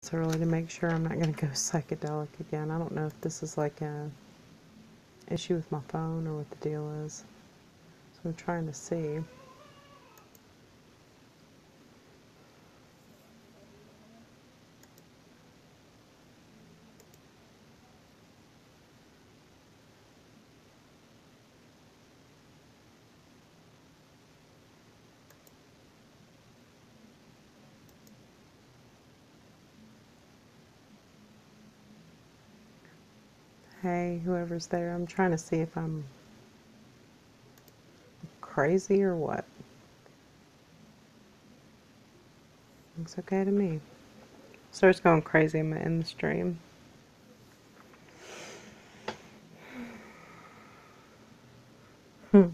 So really to make sure I'm not going to go psychedelic again. I don't know if this is like a issue with my phone or what the deal is. So I'm trying to see. Hey, whoever's there, I'm trying to see if I'm crazy or what. Looks okay to me. Starts going crazy in the stream. You're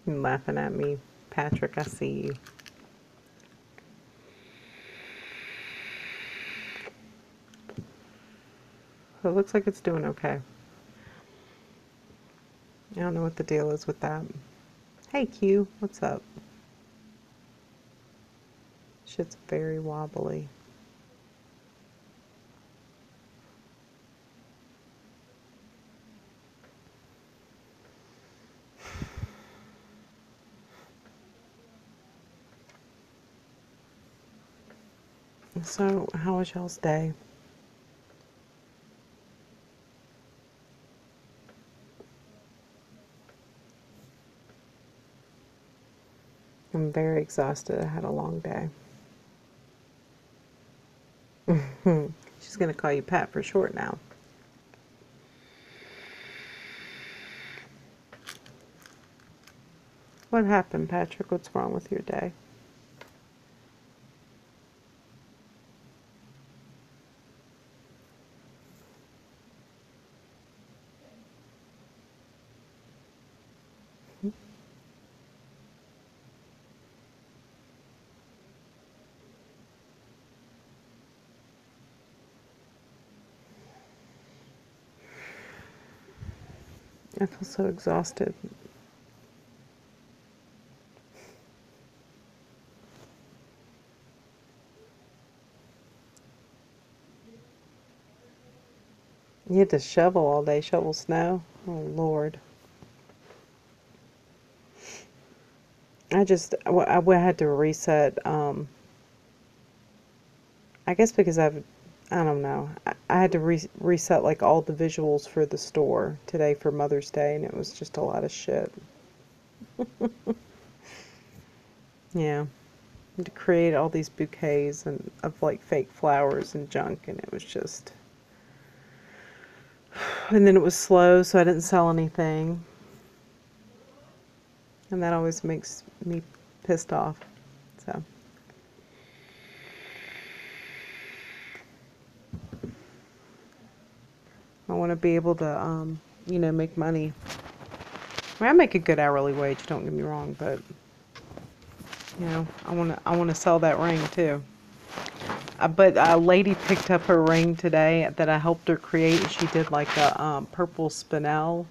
laughing at me, Patrick. I see you. So it looks like it's doing okay. I don't know what the deal is with that. Hey Q, what's up? Shit's very wobbly. So, how was y'all's day? I'm very exhausted. I had a long day. She's gonna call you Pat for short now. What happened, Patrick? What's wrong with your day? I feel so exhausted. You had to shovel all day, shovel snow? Oh, Lord. I had to reset, I guess because I don't know. I had to reset like all the visuals for the store today for Mother's Day, and it was just a lot of shit. Yeah. To create all these bouquets and of like fake flowers and junk, and it was just, and then it was slow, so I didn't sell anything, and that always makes me pissed off. So I want to be able to you know, make money. I mean, I make a good hourly wage, don't get me wrong, but you know, I want to sell that ring too. But a lady picked up her ring today that I helped her create. She did like a purple spinel,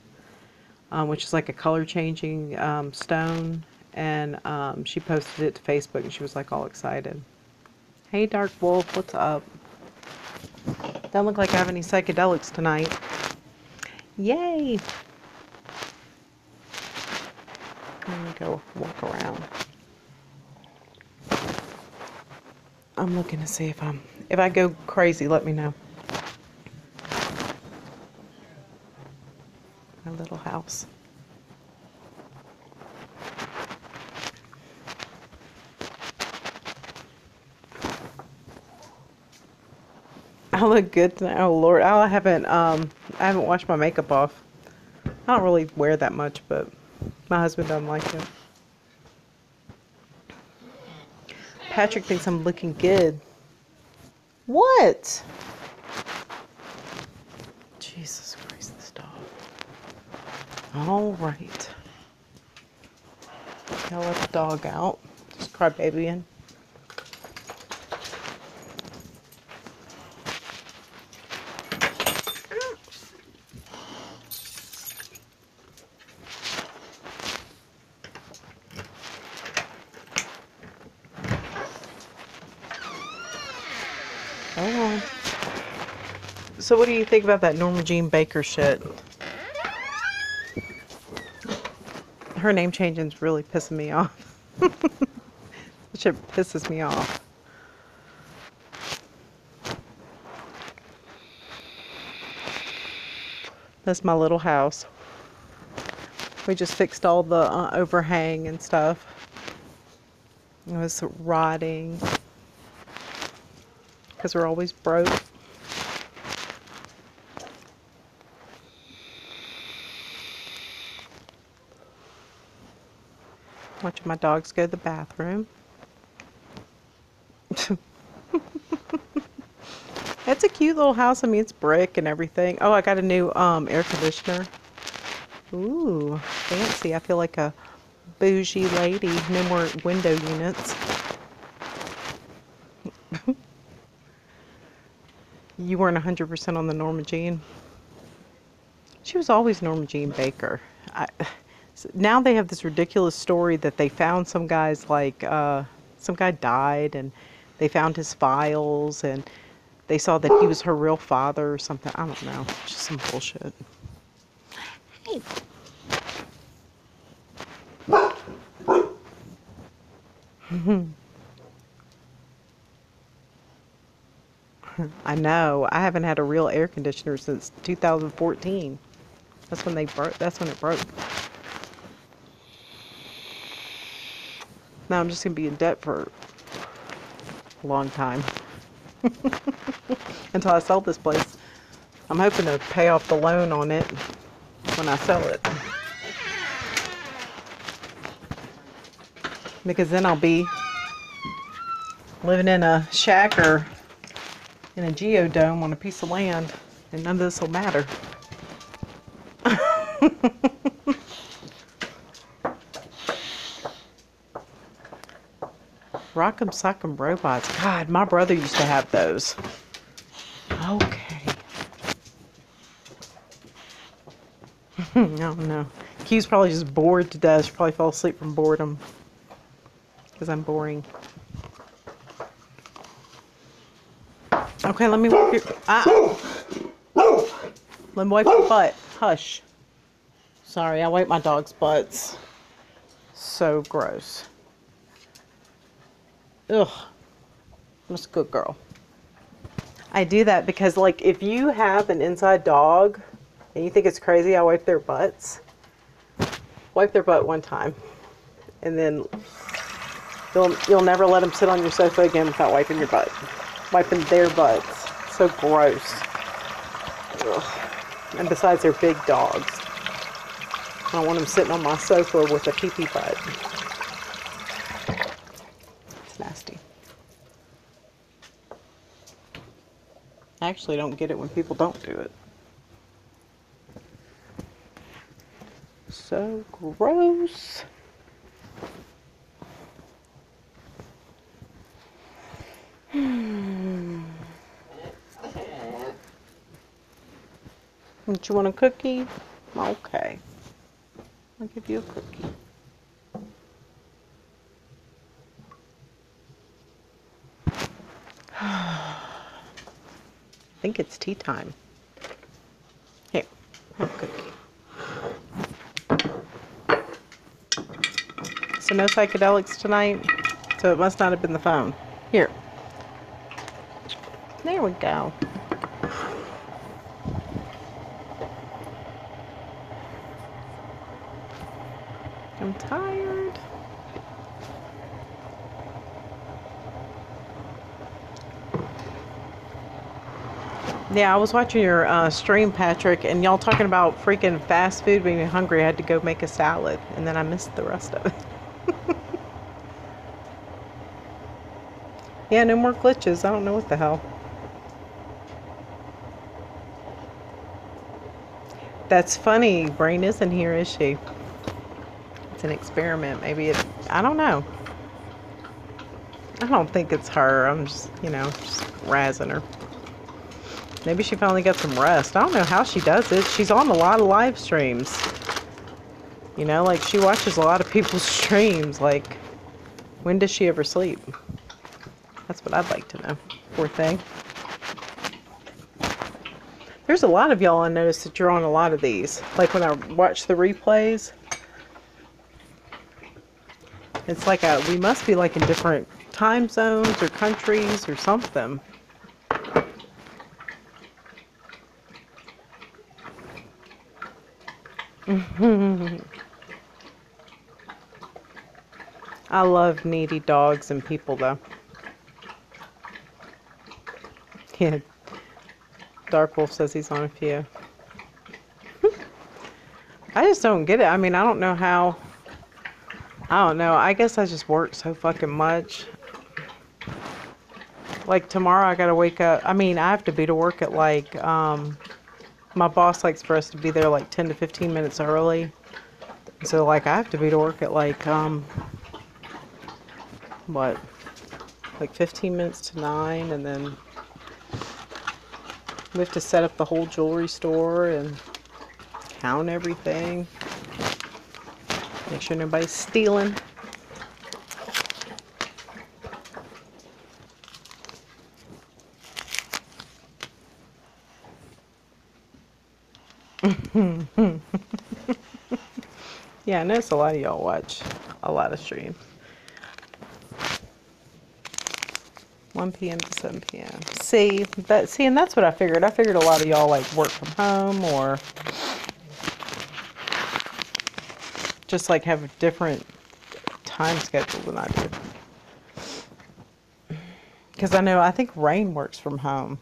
which is like a color changing stone, and she posted it to Facebook, and she was like all excited. Hey Dark Wolf, what's up? Don't look like I have any psychedelics tonight. Yay! Let me go walk around. I'm looking to see if I go crazy, let me know. My little house. I look good tonight. Oh Lord, I haven't washed my makeup off. I don't really wear that much, but my husband doesn't like it. Patrick thinks I'm looking good. What? Jesus Christ, this dog. All right. I'll let the dog out. Just cry babying. Hold on. So what do you think about that Norma Jean Baker shit? Her name changing's really pissing me off. That shit pisses me off. That's my little house. We just fixed all the overhang and stuff. It was rotting because we're always broke. Watching my dogs go to the bathroom. It's a cute little house. I mean, it's brick and everything. Oh, I got a new air conditioner. Ooh, fancy. I feel like a bougie lady. No more window units. You weren't 100% on the Norma Jean. She was always Norma Jean Baker. Now they have this ridiculous story that they found some guy's like, some guy died and they found his files and they saw that he was her real father or something. I don't know. Just some bullshit. Hey. I know. I haven't had a real air conditioner since 2014. That's when they broke. That's when it broke. Now I'm just gonna be in debt for a long time until I sell this place. I'm hoping to pay off the loan on it when I sell it, because then I'll be living in a shack or in a geodome on a piece of land, and none of this will matter. Rock'em Sock'em Robots. God, my brother used to have those. Okay. I don't know. He was probably just bored to death. She probably fell asleep from boredom. Because I'm boring. Okay, let me wipe your... Let me wipe your butt. Hush. Sorry, I wipe my dog's butts. So gross. Ugh. I'm just a good girl. I do that because, like, if you have an inside dog and you think it's crazy, I wipe their butts. Wipe their butt one time. And then you'll never let them sit on your sofa again without wiping your butt. Wiping their butts. So gross. Ugh. And besides, they're big dogs. I don't want them sitting on my sofa with a pee-pee butt. It's nasty. I actually don't get it when people don't do it. So gross. Don't you want a cookie? Okay. I'll give you a cookie. I think it's tea time. Here, have a cookie. So no psychedelics tonight? So it must not have been the phone. Here. There we go. I'm tired. Yeah, I was watching your stream, Patrick, and y'all talking about freaking fast food, being hungry. I had to go make a salad, and then I missed the rest of it. Yeah, no more glitches. I don't know what the hell. That's funny. Brain isn't here, is she? It's an experiment. Maybe it... I don't know. I don't think it's her. I'm just, you know, just razzing her. Maybe she finally got some rest. I don't know how she does it. She's on a lot of live streams. You know, like, she watches a lot of people's streams. Like, when does she ever sleep? That's what I'd like to know. Poor thing. There's a lot of y'all I noticed that you're on a lot of these. Like when I watch the replays, it's like we must be like in different time zones or countries or something. I love needy dogs and people though. Yeah. Dark Wolf says he's on a few. I just don't get it. I mean, I don't know how. I don't know. I guess I just work so fucking much. Like tomorrow I gotta wake up. I mean, I have to be to work at like, my boss likes for us to be there like 10 to 15 minutes early. So like I have to be to work at like, what? Like 15 minutes to 9, and then we have to set up the whole jewelry store and count everything. Make sure nobody's stealing. Yeah, I notice a lot of y'all watch a lot of streams. 1 p.m. to 7 p.m. See, and that's what I figured. I figured a lot of y'all like work from home or just like have a different time schedule than I do. Because I think Rain works from home.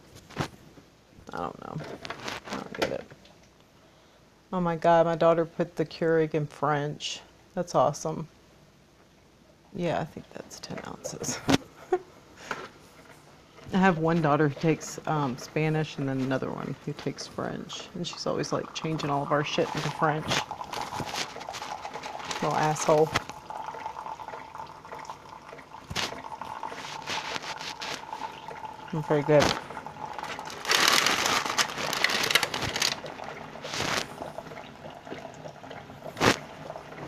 I don't know. I don't get it. Oh my God, my daughter put the Keurig in French. That's awesome. Yeah, I think that's 10 ounces. I have one daughter who takes Spanish and then another one who takes French. And she's always like changing all of our shit into French. Little asshole. I'm very good.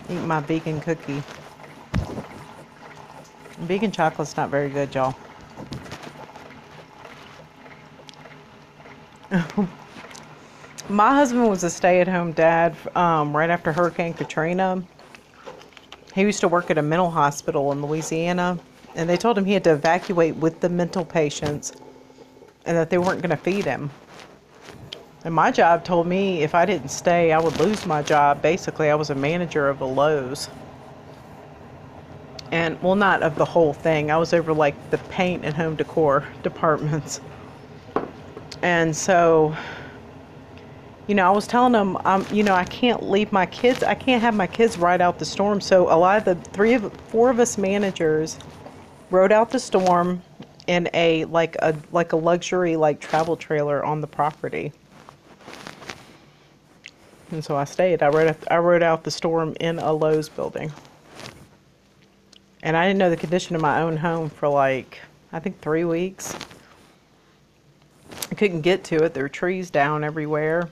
Eat my vegan cookie. Vegan chocolate's not very good, y'all. My husband was a stay-at-home dad right after Hurricane Katrina. He used to work at a mental hospital in Louisiana, and they told him he had to evacuate with the mental patients and that they weren't going to feed him. And my job told me if I didn't stay, I would lose my job. Basically, I was a manager of a Lowe's. And, well, not of the whole thing. I was over, like, the paint and home decor departments. And so, you know, I was telling them, you know, I can't leave my kids. I can't have my kids ride out the storm. So a lot of the four of us managers rode out the storm in a luxury like travel trailer on the property. And so I stayed. I rode out the storm in a Lowe's building. And I didn't know the condition of my own home for like, I think 3 weeks. I couldn't get to it. There were trees down everywhere.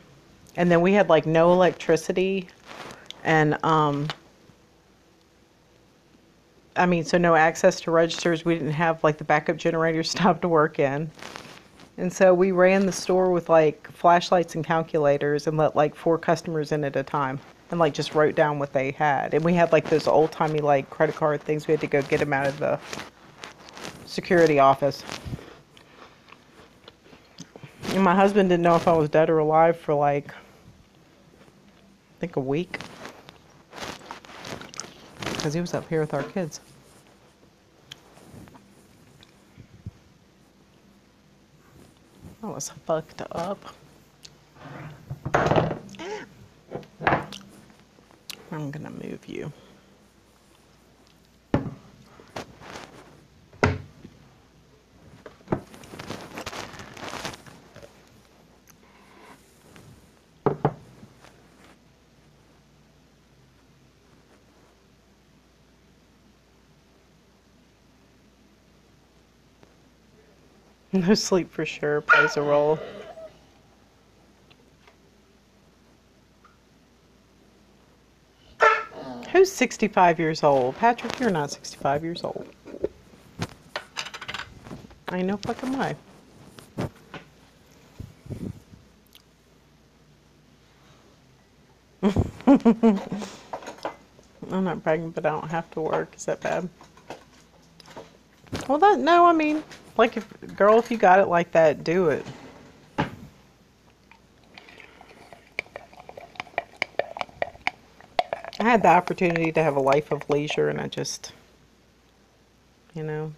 And then we had like no electricity. And, I mean, so no access to registers. We didn't have like the backup generator stopped to work in. And so we ran the store with like flashlights and calculators and let like 4 customers in at a time. And like just wrote down what they had. And we had like those old timey like credit card things. We had to go get them out of the security office. And my husband didn't know if I was dead or alive for like, I think a week. Because he was up here with our kids. I was fucked up. I'm gonna move you. No sleep for sure plays a role. Who's 65 years old? Patrick, you're not 65 years old. I ain't no fucking way. I'm not pregnant, but I don't have to work. Is that bad? Well, no, I mean, like, girl, if you got it like that, do it. I had the opportunity to have a life of leisure, and I just,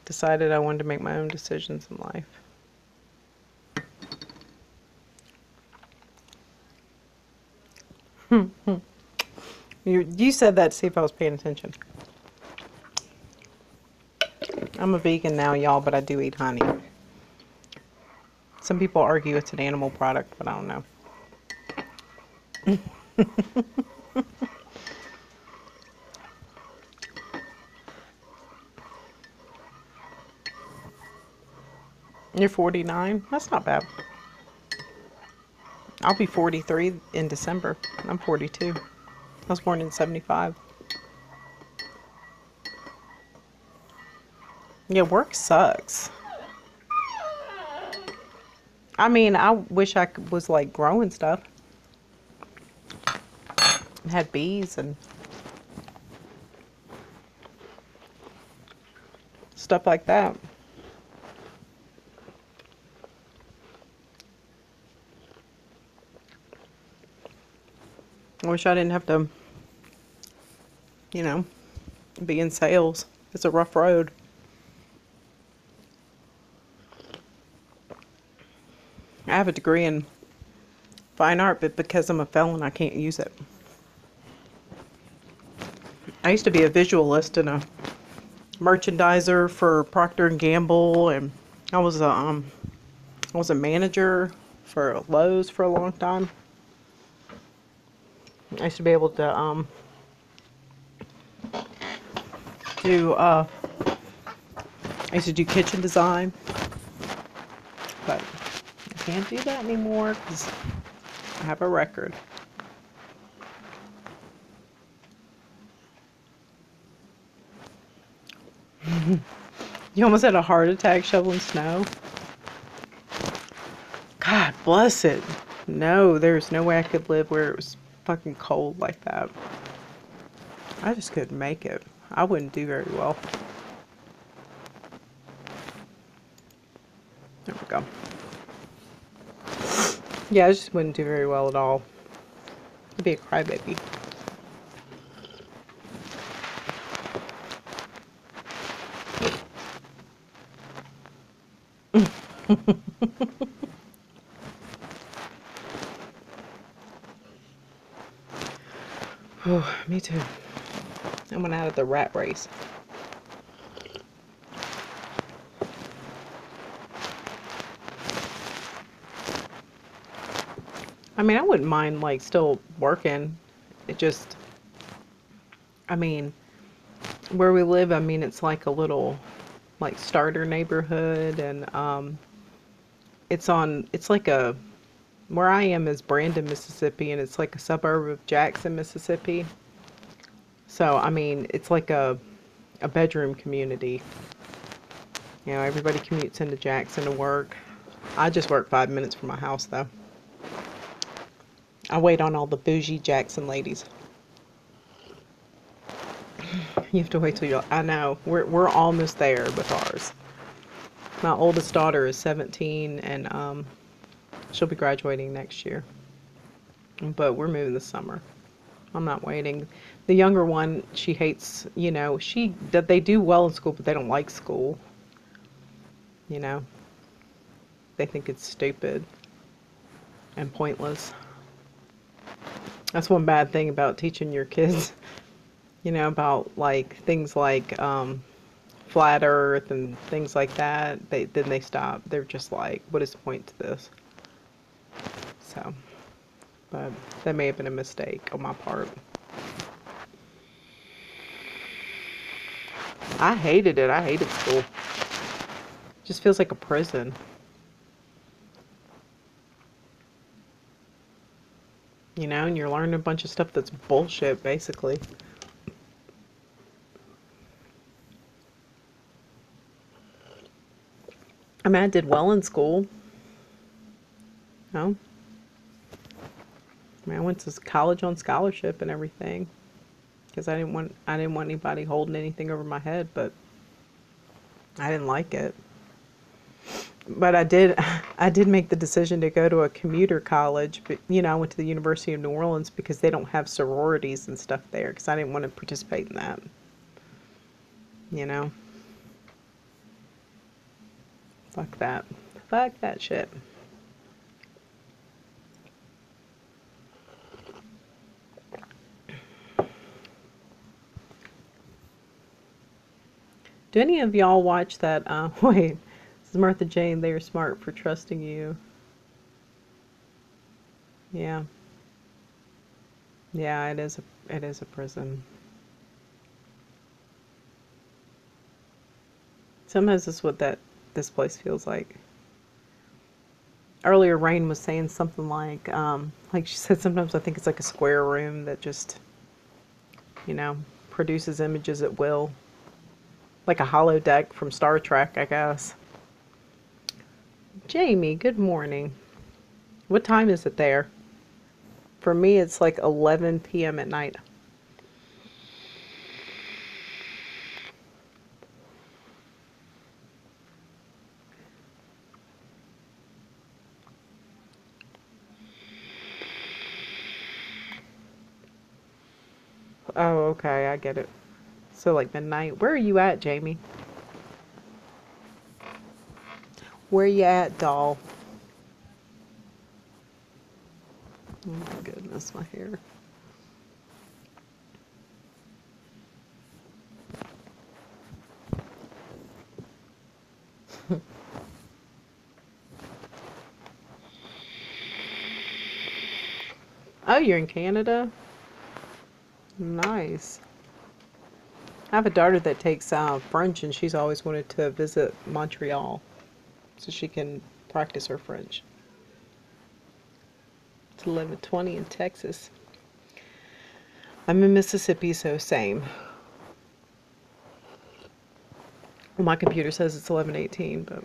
decided I wanted to make my own decisions in life. You said that to see if I was paying attention. I'm a vegan now, y'all, but I do eat honey. Some people argue it's an animal product, but I don't know. You're 49? That's not bad. I'll be 43 in December. I'm 42. I was born in 75. Yeah, work sucks. I mean, I wish I was like growing stuff. Had bees and stuff like that. I wish I didn't have to, be in sales. It's a rough road. I have a degree in fine art, but because I'm a felon, I can't use it. I used to be a visualist and a merchandiser for Procter and Gamble, and I was a manager for Lowe's for a long time. I used to be able to I used to do kitchen design, but I can't do that anymore because I have a record. You almost had a heart attack shoveling snow? God bless it. No, there's no way I could live where it was fucking cold like that. I just couldn't make it. I wouldn't do very well. There we go. Yeah, I just wouldn't do very well at all. I'd be a crybaby. Oh, me too. I went out of the rat race. I mean, I wouldn't mind, like, still working. It just, I mean, where we live, I mean, it's like a little, like, starter neighborhood, and, it's like where I am is Brandon, Mississippi, and it's like a suburb of Jackson, Mississippi. So, I mean, it's like a bedroom community. Everybody commutes into Jackson to work. I just work 5 minutes from my house, though. I wait on all the bougie Jackson ladies. You have to wait till I know. We're almost there with ours. My oldest daughter is 17, and she'll be graduating next year. But we're moving this summer. I'm not waiting. The younger one, she hates, that they do well in school, but they don't like school. They think it's stupid and pointless. That's one bad thing about teaching your kids, about like things like flat earth and things like that. Then they stop. They're just like, what is the point to this? So, but that may have been a mistake on my part. I hated it. I hated school. It just feels like a prison. And you're learning a bunch of stuff that's bullshit, basically. I mean, I did well in school. No? I mean, I went to college on scholarship and everything because I didn't want anybody holding anything over my head, but I didn't like it. But I did make the decision to go to a commuter college. But, I went to the University of New Orleans because they don't have sororities and stuff there because I didn't want to participate in that. You know, fuck that. Fuck that shit. Do any of y'all watch that? Wait, this is Martha Jane. They are smart for trusting you. Yeah, yeah. It is a prison. Sometimes that's what this place feels like. Earlier, Rain was saying something like she said, sometimes I think it's like a square room that just, you know, produces images at will, like a hollow deck from Star Trek, I guess. Jamie, good morning. What time is it there? For me, it's like 11 p.m. at night. Oh, okay, I get it. So like midnight. Where are you at, Jamie? Where you at, doll? Oh my goodness, my hair. Oh, you're in Canada? Nice. I have a daughter that takes French, and she's always wanted to visit Montreal so she can practice her French. To live at 20 in Texas. I'm in Mississippi, so same. Well, my computer says it's 11:18, but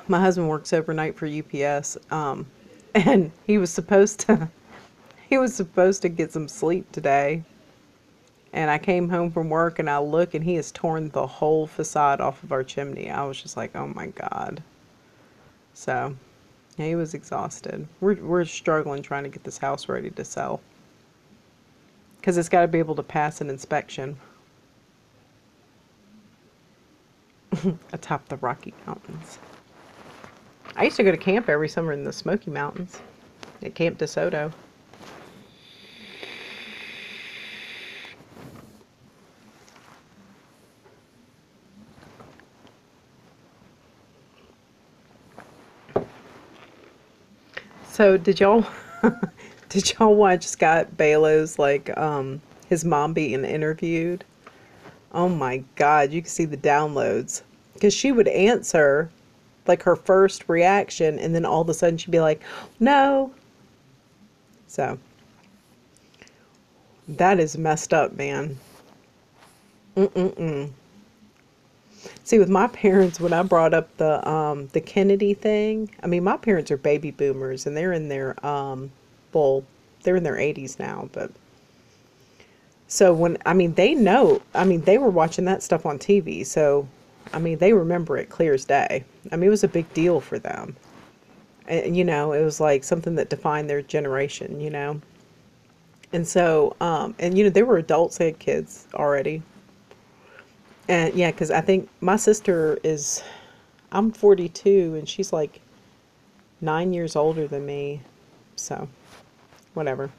my husband works overnight for UPS, and he was supposed to get some sleep today. And I came home from work and I look and he has torn the whole facade off of our chimney. I was just like, oh my God. So yeah, he was exhausted. We're struggling trying to get this house ready to sell because it's got to be able to pass an inspection atop the Rocky Mountains. I used to go to camp every summer in the Smoky Mountains at Camp DeSoto. So did y'all did y'all watch Scott Baylo's his mom being interviewed? Oh my God, you can see the downloads. Because she would answer like her first reaction and then all of a sudden she'd be like, no. So that is messed up, man. Mm-mm-mm. See, with my parents, when I brought up the Kennedy thing, I mean, my parents are baby boomers and they're in their well, they're in their 80s now, but so when I mean they know, I mean they were watching that stuff on TV, so I mean they remember it clear as day. I mean it was a big deal for them. And it was like something that defined their generation, And so and they were adults, they had kids already. And yeah, because I think my sister I'm 42 and she's like 9 years older than me. So, whatever.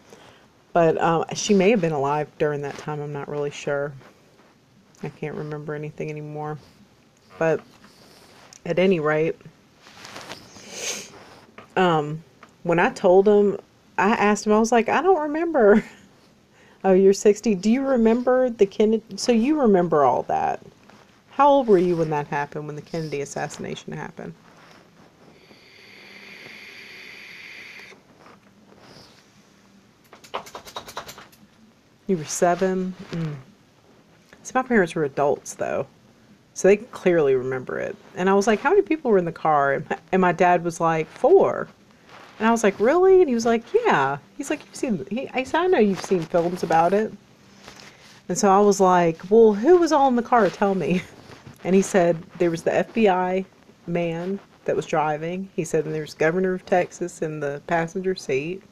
But she may have been alive during that time. I'm not really sure. I can't remember anything anymore. But at any rate, when I told him, I asked him, I was like, I don't remember. Oh, you're 60. Do you remember the Kennedy? So you remember all that. How old were you when that happened, when the Kennedy assassination happened? You were 7? So my parents were adults, though. So they clearly remember it. And I was like, how many people were in the car? And my dad was like, 4. And I was like, really? And he was like, yeah. He's like, I said, I know you've seen films about it. And so I was like, well, who was all in the car? Tell me. And he said there was the FBI man that was driving. He said, and there's Governor of Texas in the passenger seat.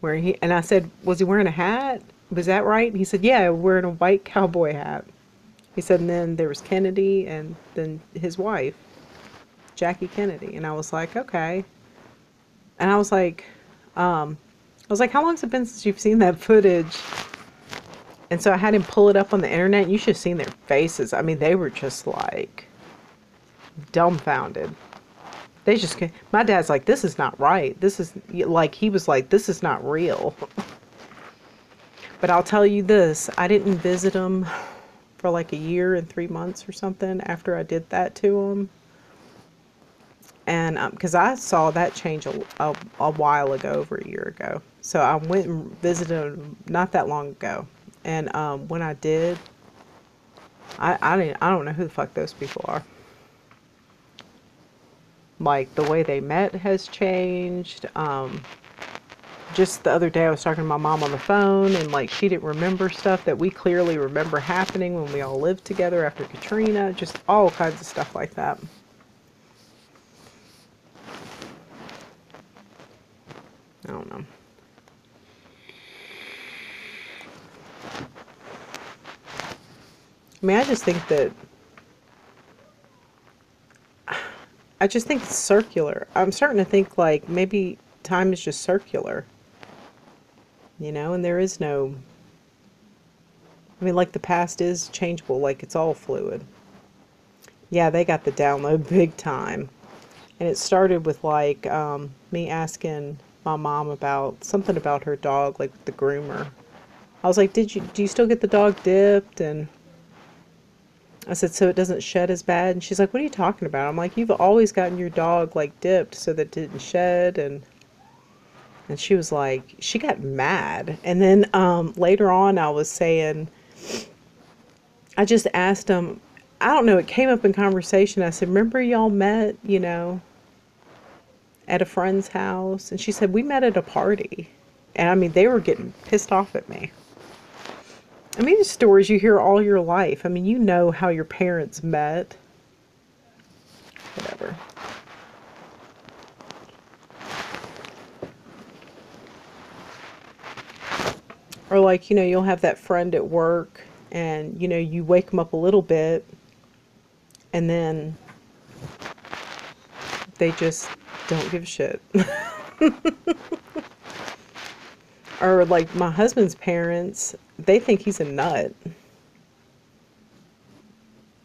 And I said, was he wearing a hat? Was that right? And he said, yeah, wearing a white cowboy hat. He said, and then there was Kennedy and then his wife, Jackie Kennedy. And I was like, okay. And I was like, how long has it been since you've seen that footage? And so I had him pull it up on the internet. You should have seen their faces. I mean, they were just like dumbfounded. My dad's like, this is not right. This is like, he was like, this is not real. But I'll tell you this, I didn't visit him for like a year and 3 months or something after I did that to him. And because I saw that change a while ago, over a year ago. So I went and visited him not that long ago. And when I did, I don't know who the fuck those people are. Like, the way they met has changed. Just the other day I was talking to my mom on the phone, and like, she didn't remember stuff that we clearly remember happening when we all lived together after Katrina. Just all kinds of stuff like that. I don't know. I mean, I just think it's circular. I'm starting to think like maybe time is just circular. You know, and there is no, I mean, like, the past is changeable, like it's all fluid. Yeah, they got the download big time. And it started with like me asking my mom about something about her dog, like the groomer. I was like, do you still get the dog dipped? And I said, so it doesn't shed as bad? And she's like, what are you talking about? I'm like, you've always gotten your dog like dipped so that it didn't shed. And she was like, she got mad. And then later on I was saying, I just asked him, I don't know, it came up in conversation. I said, remember y'all met, you know, at a friend's house? And she said, we met at a party. And I mean, they were getting pissed off at me. I mean, these stories you hear all your life. I mean, you know how your parents met. Whatever. Or like, you know, you'll have that friend at work and, you know, you wake them up a little bit and then they just don't give a shit. Or like my husband's parents, they think he's a nut.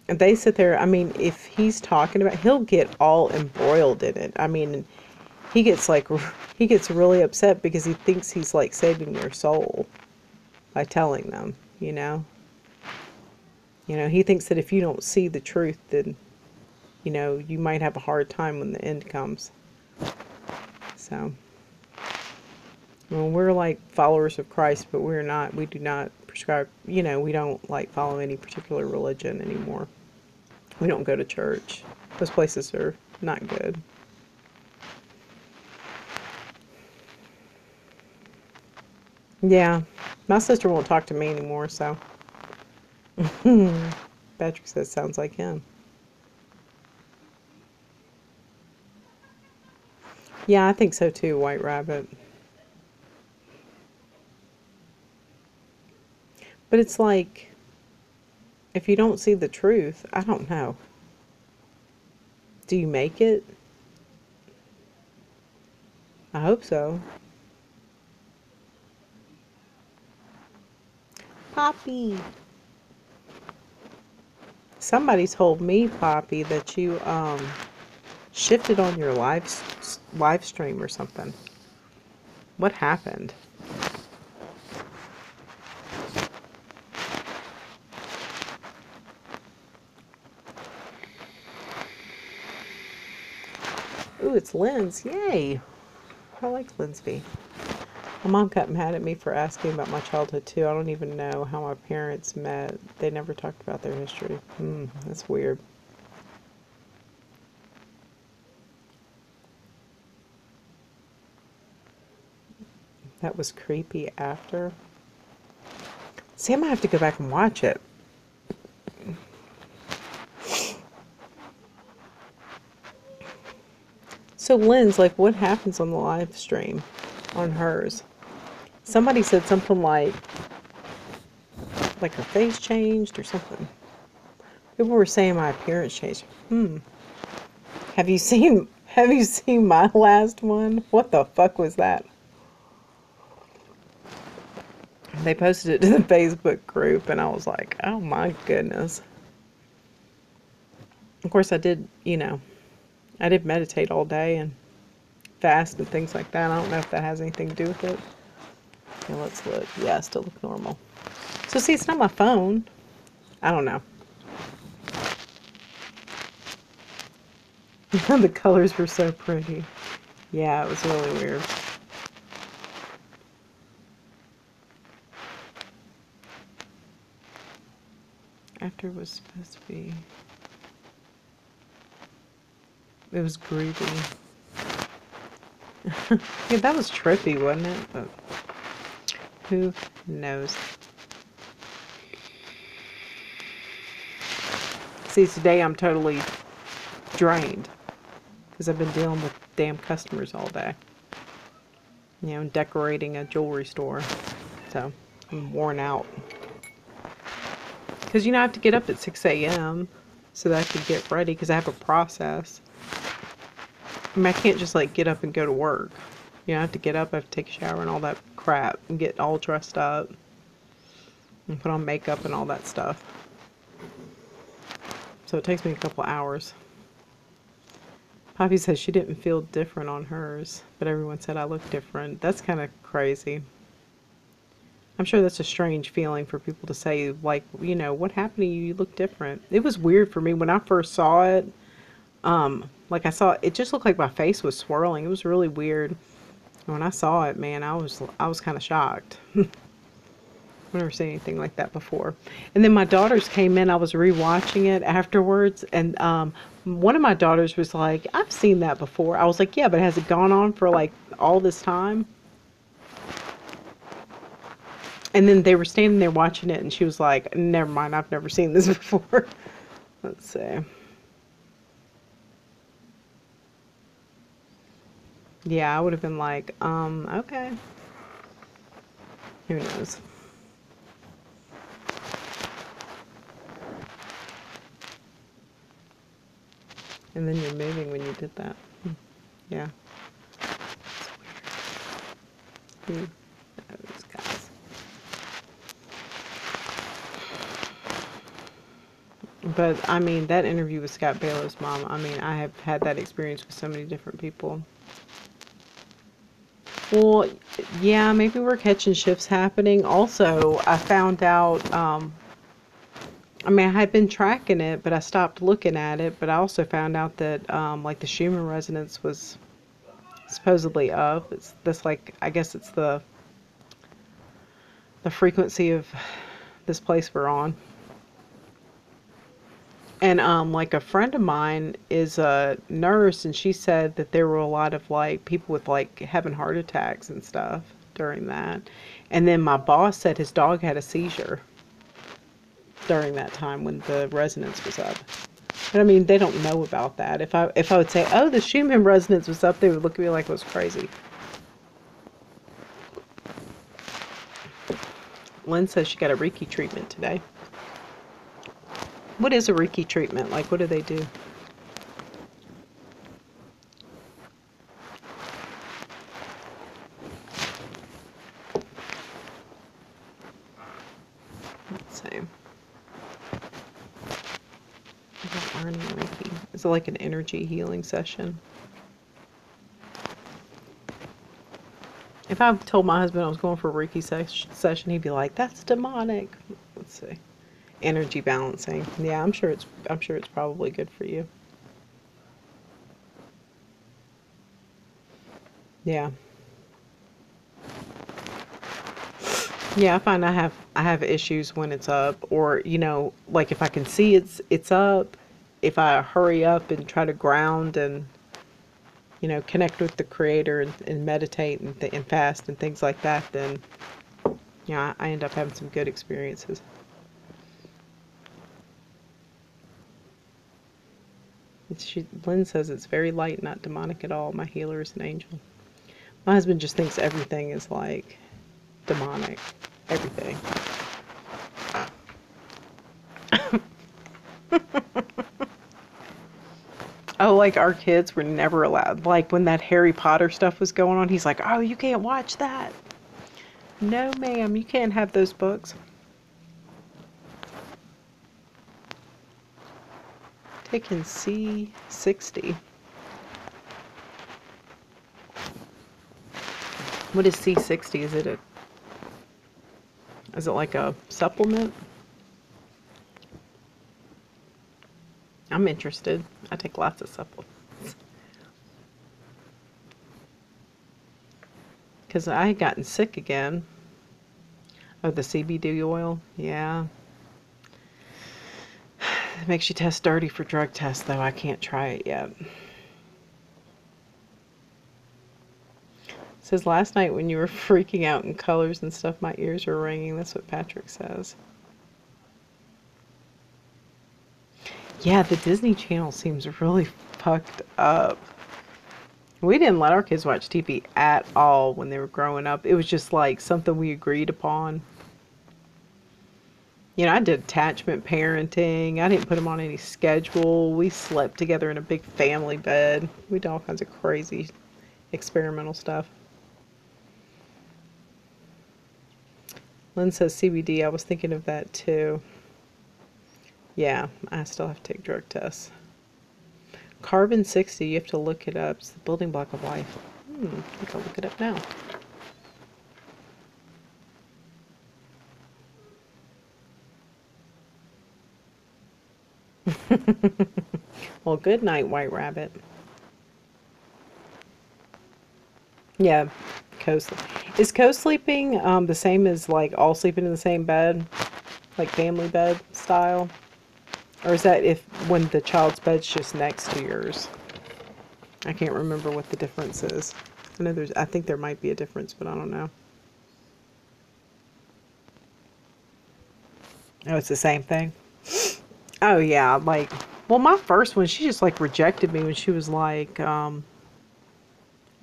And they sit there, I mean, if he's talking about, he'll get all embroiled in it. I mean, he gets really upset because he thinks he's like saving their soul by telling them, you know. You know, he thinks that if you don't see the truth, then, you know, you might have a hard time when the end comes. So, well, we're like followers of Christ, but we do not prescribe, you know, we don't like follow any particular religion anymore. We don't go to church. Those places are not good. Yeah, my sister won't talk to me anymore, so. Patrick says sounds like him. Yeah, I think so too, White Rabbit. But it's like, if you don't see the truth, I don't know. Do you make it? I hope so. Poppy. Somebody told me, Poppy, that you shifted on your live stream or something. What happened? Ooh, it's Lynn's. Yay. I like Lynn's V. My mom got mad at me for asking about my childhood too. I don't even know how my parents met. They never talked about their history. That's weird. That was creepy after. See, I might have to go back and watch it. So, Lynn's, like, what happens on the live stream on hers? Somebody said something like her face changed or something. People were saying my appearance changed. Have you seen my last one? What the fuck was that? They posted it to the Facebook group and I was like, oh my goodness. Of course I did, I did meditate all day and fast and things like that. I don't know if that has anything to do with it. Okay, let's look. Yeah, I still look normal. So see, it's not my phone. I don't know. The colors were so pretty. Yeah, it was really weird. After was supposed to be... It was groovy. Yeah, that was trippy, wasn't it? But who knows? See, today I'm totally drained because I've been dealing with damn customers all day. Decorating a jewelry store. So I'm worn out. Because, I have to get up at 6 a.m. so that I can get ready because I have a process. I mean, I can't just like get up and go to work. I have to get up, I have to take a shower and all that crap and get all dressed up and put on makeup and all that stuff. So it takes me a couple hours. Poppy says she didn't feel different on hers, but everyone said I look different. That's kind of crazy. I'm sure that's a strange feeling for people to say, like, what happened to you? You look different. It was weird for me when I first saw it. Like I saw, it just looked like my face was swirling. It was really weird. And when I saw it, man, I was kind of shocked. I've never seen anything like that before. And then my daughters came in. I was rewatching it afterwards, and one of my daughters was like, "I've seen that before." I was like, "Yeah, but has it gone on for like all this time?" And then they were standing there watching it, and she was like, "Never mind, I've never seen this before." Let's see. Yeah, I would have been like, okay. Who knows? And then you're moving when you did that. Yeah. Who knows, guys? But, I mean, that interview with Scott Baylo's mom, I mean, I have had that experience with so many different people. Well, yeah, maybe we're catching shifts happening. Also, I found out, I mean, I had been tracking it, but I stopped looking at it. But I also found out that, like, the Schumann resonance was supposedly up. It's this, like, I guess it's the frequency of this place we're on. And like a friend of mine is a nurse, and she said that there were a lot of like people with like having heart attacks and stuff during that. And then my boss said his dog had a seizure during that time when the resonance was up. But I mean, they don't know about that. If I would say, oh, the Schumann resonance was up, they would look at me like I was crazy. Lynn says she got a Reiki treatment today. What is a Reiki treatment? Like, what do they do? Let's see. I'm learning Reiki. Is it like an energy healing session? If I told my husband I was going for a Reiki session, he'd be like, "That's demonic." Let's see. Energy balancing. Yeah, I'm sure it's probably good for you. Yeah. Yeah, I find I have issues when it's up, or you know, like if I can see it's up, if I hurry up and try to ground and you know connect with the creator and meditate and fast and things like that, then yeah, I end up having some good experiences. Lynn says it's very light, not demonic at all. My healer is an angel. My husband just thinks everything is like demonic. Everything. Oh, like our kids were never allowed. Like when that Harry Potter stuff was going on, he's like, "Oh, you can't watch that." No, ma'am, you can't have those books. Taking C60. What is C60? Is it like a supplement? I'm interested. I take lots of supplements. Because I had gotten sick again. Oh, the CBD oil? Yeah. It makes you test dirty for drug tests, though. I can't try it yet. It says, last night when you were freaking out in colors and stuff, my ears were ringing. That's what Patrick says. Yeah, the Disney Channel seems really fucked up. We didn't let our kids watch TV at all when they were growing up. It was just like something we agreed upon. You know, I did attachment parenting. I didn't put them on any schedule. We slept together in a big family bed. We did all kinds of crazy experimental stuff. Lynn says CBD. I was thinking of that too. Yeah, I still have to take drug tests. Carbon 60, you have to look it up. It's the building block of life. I think I'll look it up now. Well, good night, White Rabbit. Yeah, is co-sleeping the same as like all sleeping in the same bed, like family bed style, or is that if when the child's bed's just next to yours? I can't remember what the difference is. I think there might be a difference, but I don't know. Oh, it's the same thing. Oh yeah, like well, my first one, she just like rejected me when she was like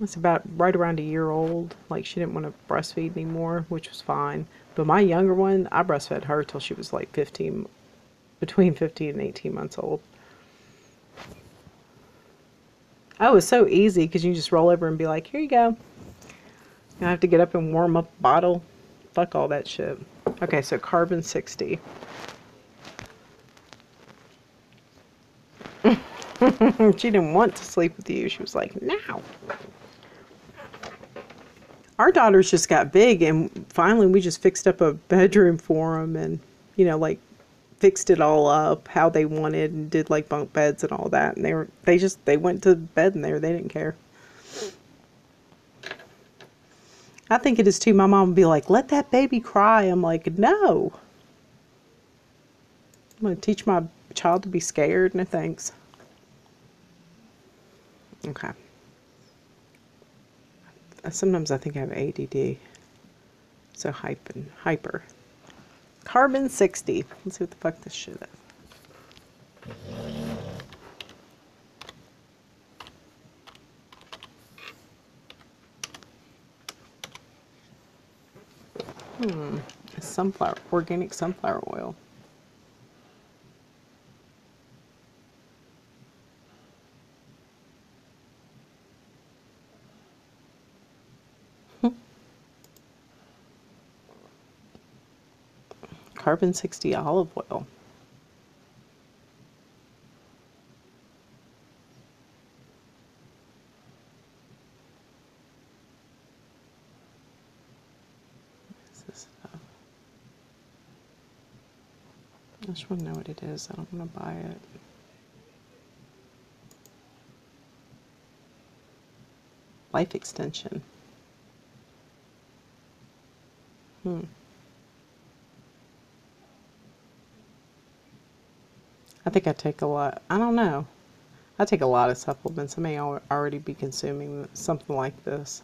it's about right around a year old. Like she didn't want to breastfeed anymore, which was fine. But my younger one, I breastfed her till she was like 15, between 15 and 18 months old. Oh, it was so easy because you just roll over and be like, here you go. You don't have to get up and warm up a bottle. Fuck all that shit. Okay, so carbon 60. She didn't want to sleep with you. She was like, no. Our daughters just got big, and finally we just fixed up a bedroom for them and, you know, like fixed it all up how they wanted and did like bunk beds and all that. And they went to bed in there. They didn't care. I think it is too. My mom would be like, let that baby cry. I'm like, no. I'm going to teach my child to be scared. No thanks. Okay. Sometimes I think I have ADD. So hyper. Carbon 60. Let's see what the fuck this shit is. Organic sunflower oil. Carbon 60 olive oil. What is this stuff? I just want to know what it is. I don't want to buy it. Life extension. I think I take a lot. I don't know. I take a lot of supplements. I may already be consuming something like this.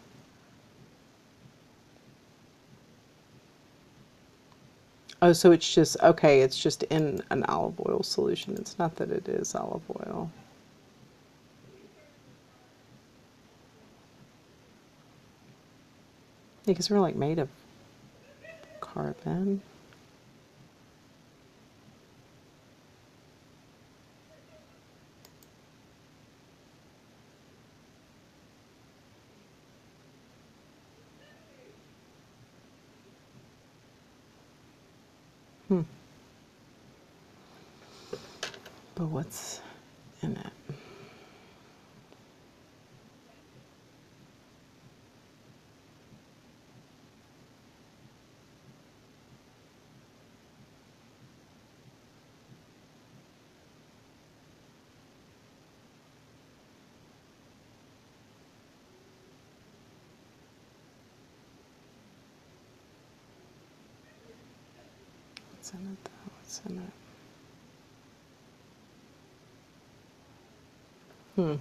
Oh, so it's just, okay, it's just in an olive oil solution. It's not that it is olive oil. Because we're like made of carbon. Hmm. But what's in it? What's in it though? What's in it? Hmm.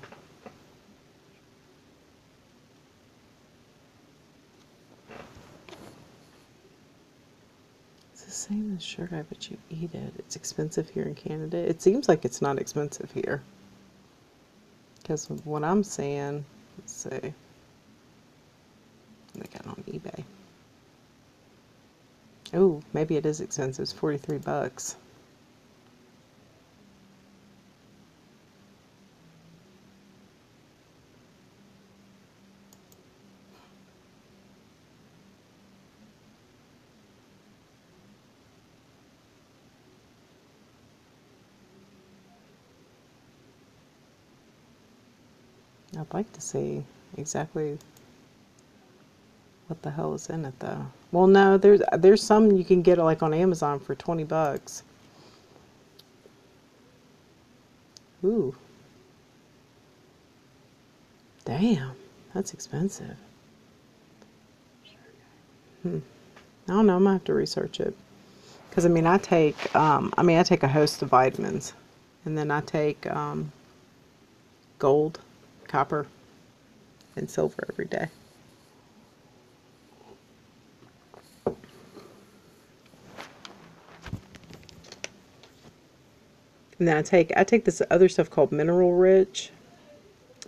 It's the same as sugar, but you eat it. It's expensive here in Canada. It seems like it's not expensive here. Because what I'm seeing, let's see, they got on eBay. Oh, maybe it is expensive. It's 43 bucks. I'd like to see exactly what the hell is in it though. Well, no, there's some you can get like on Amazon for 20 bucks. Ooh. Damn, that's expensive. Hmm. I don't know, I'm gonna have to research it. Because I mean, I take a host of vitamins, and then I take gold, copper, and silver every day. And then I take this other stuff called Mineral Rich.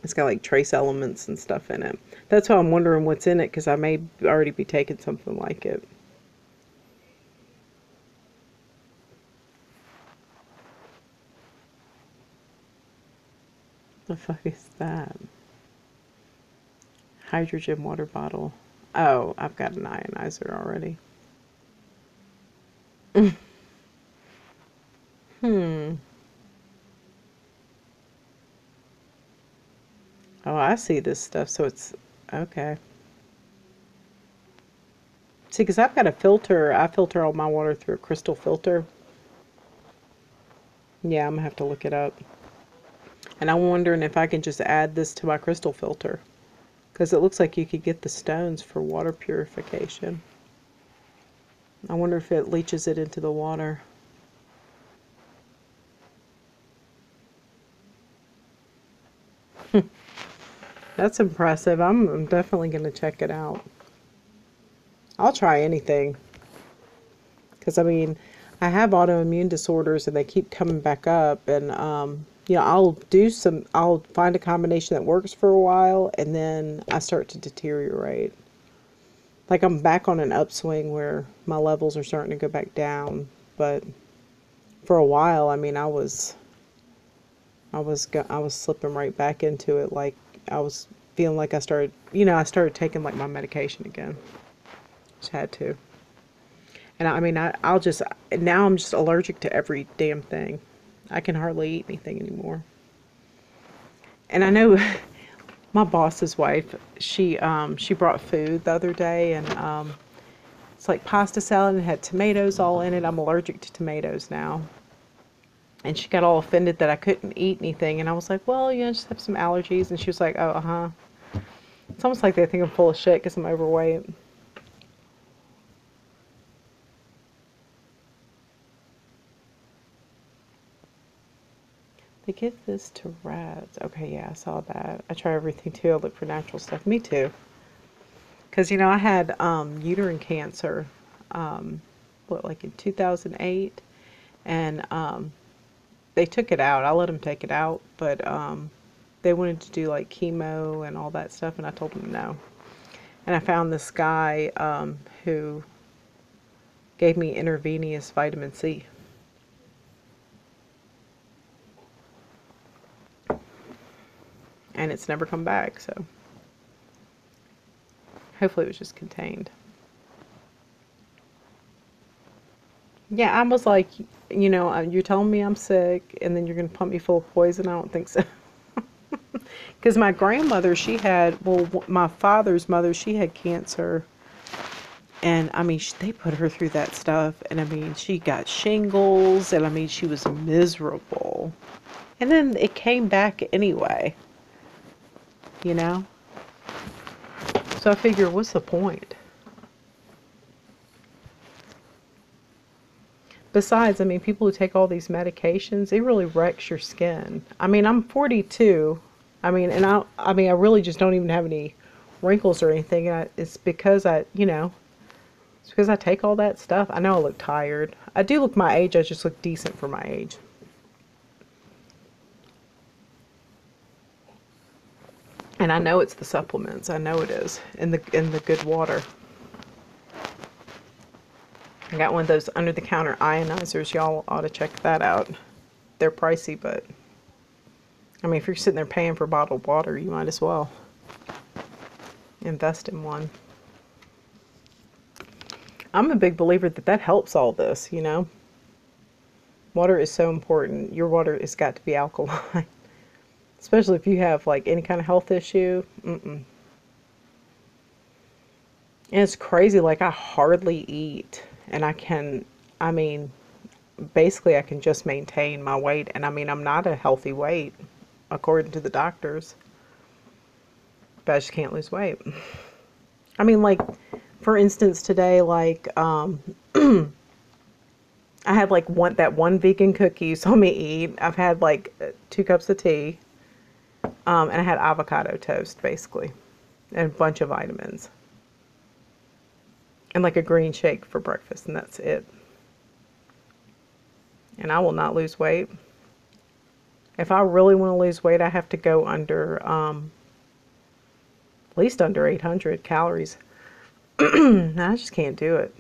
It's got like trace elements and stuff in it. That's why I'm wondering what's in it, because I may already be taking something like it. The fuck is that? Hydrogen water bottle. Oh, I've got an ionizer already. Hmm. Oh, I see this stuff. So it's okay. See, because I've got a filter. I filter all my water through a crystal filter. Yeah, I'm gonna have to look it up. And I'm wondering if I can just add this to my crystal filter. Because it looks like you could get the stones for water purification. I wonder if it leaches it into the water. That's impressive. I'm definitely going to check it out. I'll try anything. Because, I mean, I have autoimmune disorders and they keep coming back up. And, I'll find a combination that works for a while and then I start to deteriorate. Like I'm back on an upswing where my levels are starting to go back down. But for a while, I mean, I was slipping right back into it. Like I was feeling like I started taking like my medication again. Just had to. And I mean, now I'm just allergic to every damn thing. I can hardly eat anything anymore. And I know my boss's wife, she brought food the other day and it's like pasta salad and had tomatoes all in it. I'm allergic to tomatoes now. And she got all offended that I couldn't eat anything. And I was like, well, I just have some allergies. And she was like, oh, uh-huh. It's almost like they think I'm full of shit because I'm overweight. They give this to rats. Okay, yeah, I saw that. I try everything too. I look for natural stuff. Me too. Because, you know, I had uterine cancer, like in 2008. And they took it out. I let them take it out. But they wanted to do like chemo and all that stuff. And I told them no. And I found this guy who gave me intravenous vitamin C. And it's never come back, so hopefully it was just contained. Yeah, I was like, you know, you're telling me I'm sick, and then you're going to pump me full of poison? I don't think so. Because my grandmother, she had, well, my father's mother, she had cancer. And, I mean, they put her through that stuff. And, I mean, she got shingles. And, I mean, she was miserable. And then it came back anyway. You know? So I figure, what's the point? Besides, I mean, people who take all these medications, it really wrecks your skin. I mean, I'm 42. I mean, and I mean, I really just don't even have any wrinkles or anything. It's because it's because I take all that stuff. I know I look tired. I do look my age. I just look decent for my age. And I know it's the supplements. I know it is. In the good water. I got one of those under-the-counter ionizers. Y'all ought to check that out. They're pricey, but I mean, if you're sitting there paying for bottled water, you might as well invest in one. I'm a big believer that that helps all this, you know. Water is so important. Your water has got to be alkaline. Especially if you have like any kind of health issue. And it's crazy, like I hardly eat. And I mean, basically I can just maintain my weight. And I mean, I'm not a healthy weight, according to the doctors. But I just can't lose weight. I mean, like, for instance, today, like, I had like that one vegan cookie you saw me eat. I've had like 2 cups of tea. And I had avocado toast, basically. And a bunch of vitamins. And like a green shake for breakfast, and that's it. And I will not lose weight. If I really want to lose weight, I have to go under, at least under 800 calories. I just can't do it.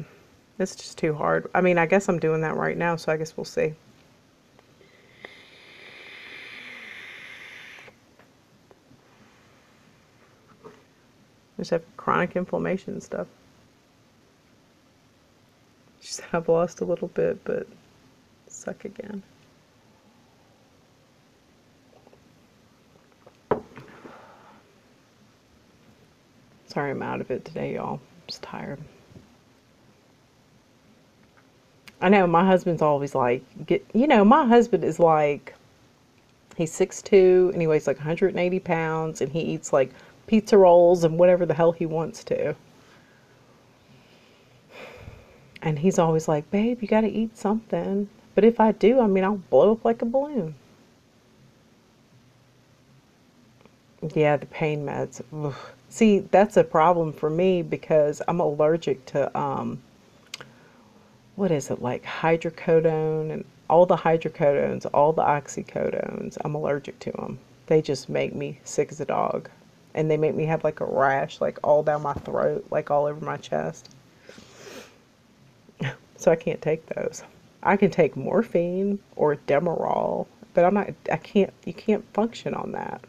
It's just too hard. I mean, I guess I'm doing that right now, so I guess we'll see. I just have chronic inflammation and stuff. She said I've lost a little bit, but suck again. Sorry I'm out of it today, y'all. I'm just tired. I know my husband's always like, my husband is like, he's 6'2", and he weighs like 180 pounds, and he eats like pizza rolls and whatever the hell he wants to. And he's always like, babe, you got to eat something. But if I do, I mean, I'll blow up like a balloon. Yeah, the pain meds. Ugh. See, that's a problem for me because I'm allergic to, what is it, like hydrocodone and all the hydrocodones, all the oxycodones. I'm allergic to them. They just make me sick as a dog. And they make me have like a rash, like all down my throat, like all over my chest. So I can't take those. I can take morphine or Demerol, but you can't function on that.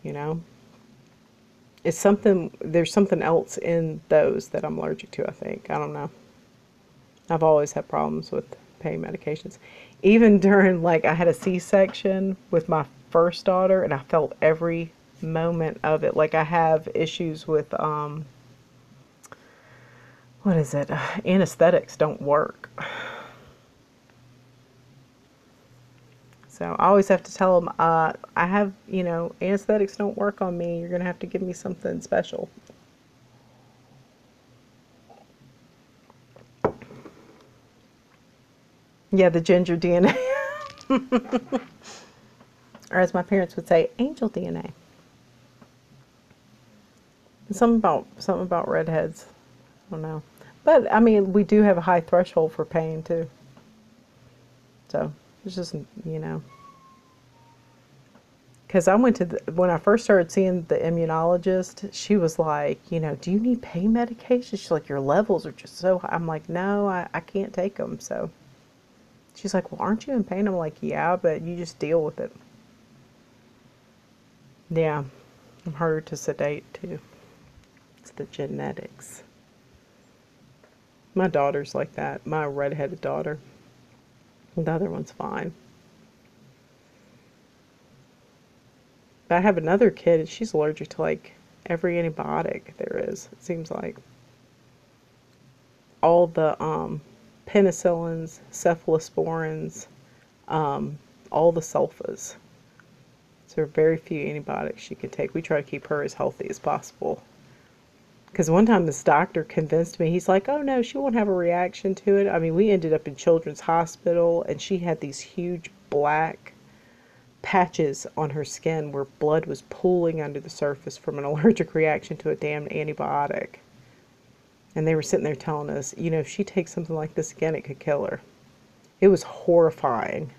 You know? There's something else in those that I'm allergic to, I think. I don't know. I've always had problems with pain medications. Even during, like, I had a C-section with my first daughter, and I felt every moment of it. Like, I have issues with, what is it? Anesthetics don't work. So I always have to tell them, I have, anesthetics don't work on me. You're going to have to give me something special. Yeah, the ginger DNA. Or as my parents would say, angel DNA. Something about redheads. I don't know. But I mean, we do have a high threshold for pain too. So it's just, you know. Because I went to when I first started seeing the immunologist, she was like, you know, do you need pain medication? She's like, your levels are just so high. I'm like, no, I can't take them. So she's like, well, aren't you in pain? I'm like, yeah, but you just deal with it. Yeah, I'm harder to sedate too. It's the genetics. My daughter's like that. My redheaded daughter. The other one's fine. But I have another kid, and she's allergic to like every antibiotic there is. It seems like all the penicillins, cephalosporins, all the sulfas. So there are very few antibiotics she can take. We try to keep her as healthy as possible. Because one time this doctor convinced me, he's like, oh no, she won't have a reaction to it. I mean, we ended up in Children's Hospital, and she had these huge black patches on her skin where blood was pooling under the surface from an allergic reaction to a damn antibiotic. And they were sitting there telling us, you know, if she takes something like this again, it could kill her. It was horrifying.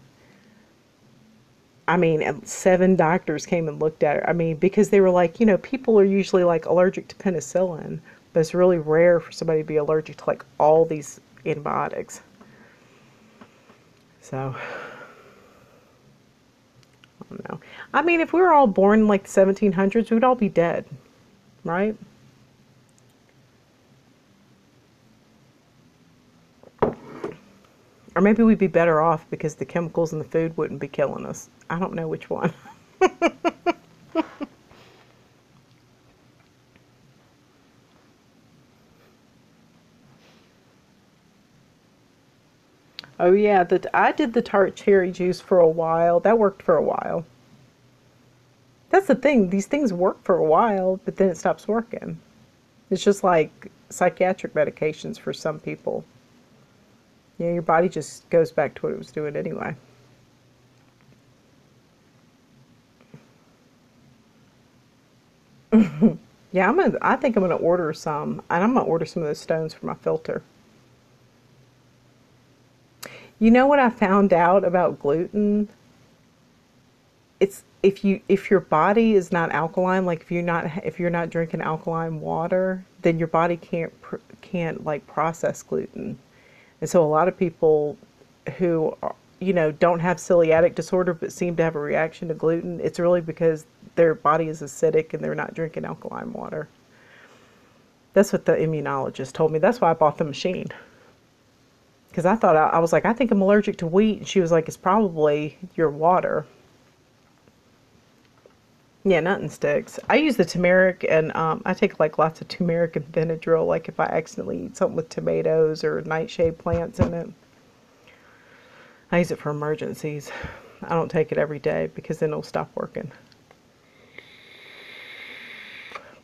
I mean, 7 doctors came and looked at her. I mean, because they were like, you know, people are usually like allergic to penicillin, but it's really rare for somebody to be allergic to like all these antibiotics. So, I don't know. I mean, if we were all born in like the 1700s, we'd all be dead, right? Or maybe we'd be better off because the chemicals in the food wouldn't be killing us. I don't know which one. Oh yeah, I did the tart cherry juice for a while. That worked for a while. That's the thing. These things work for a while, but then it stops working. It's just like psychiatric medications for some people. Yeah, your body just goes back to what it was doing anyway. Yeah, I think I'm gonna order some, and I'm gonna order some of those stones for my filter. You know what I found out about gluten? It's if your body is not alkaline, like if you're not drinking alkaline water, then your body can't like process gluten. And so a lot of people who you know don't have celiac disorder but seem to have a reaction to gluten, it's really because their body is acidic and they're not drinking alkaline water. That's what the immunologist told me. That's why I bought the machine. Because I thought, I was like, I think I'm allergic to wheat. And she was like, it's probably your water. Yeah, nothing sticks. I use the turmeric, and I take like lots of turmeric and Benadryl, like if I accidentally eat something with tomatoes or nightshade plants in it. I use it for emergencies. I don't take it every day because then it'll stop working.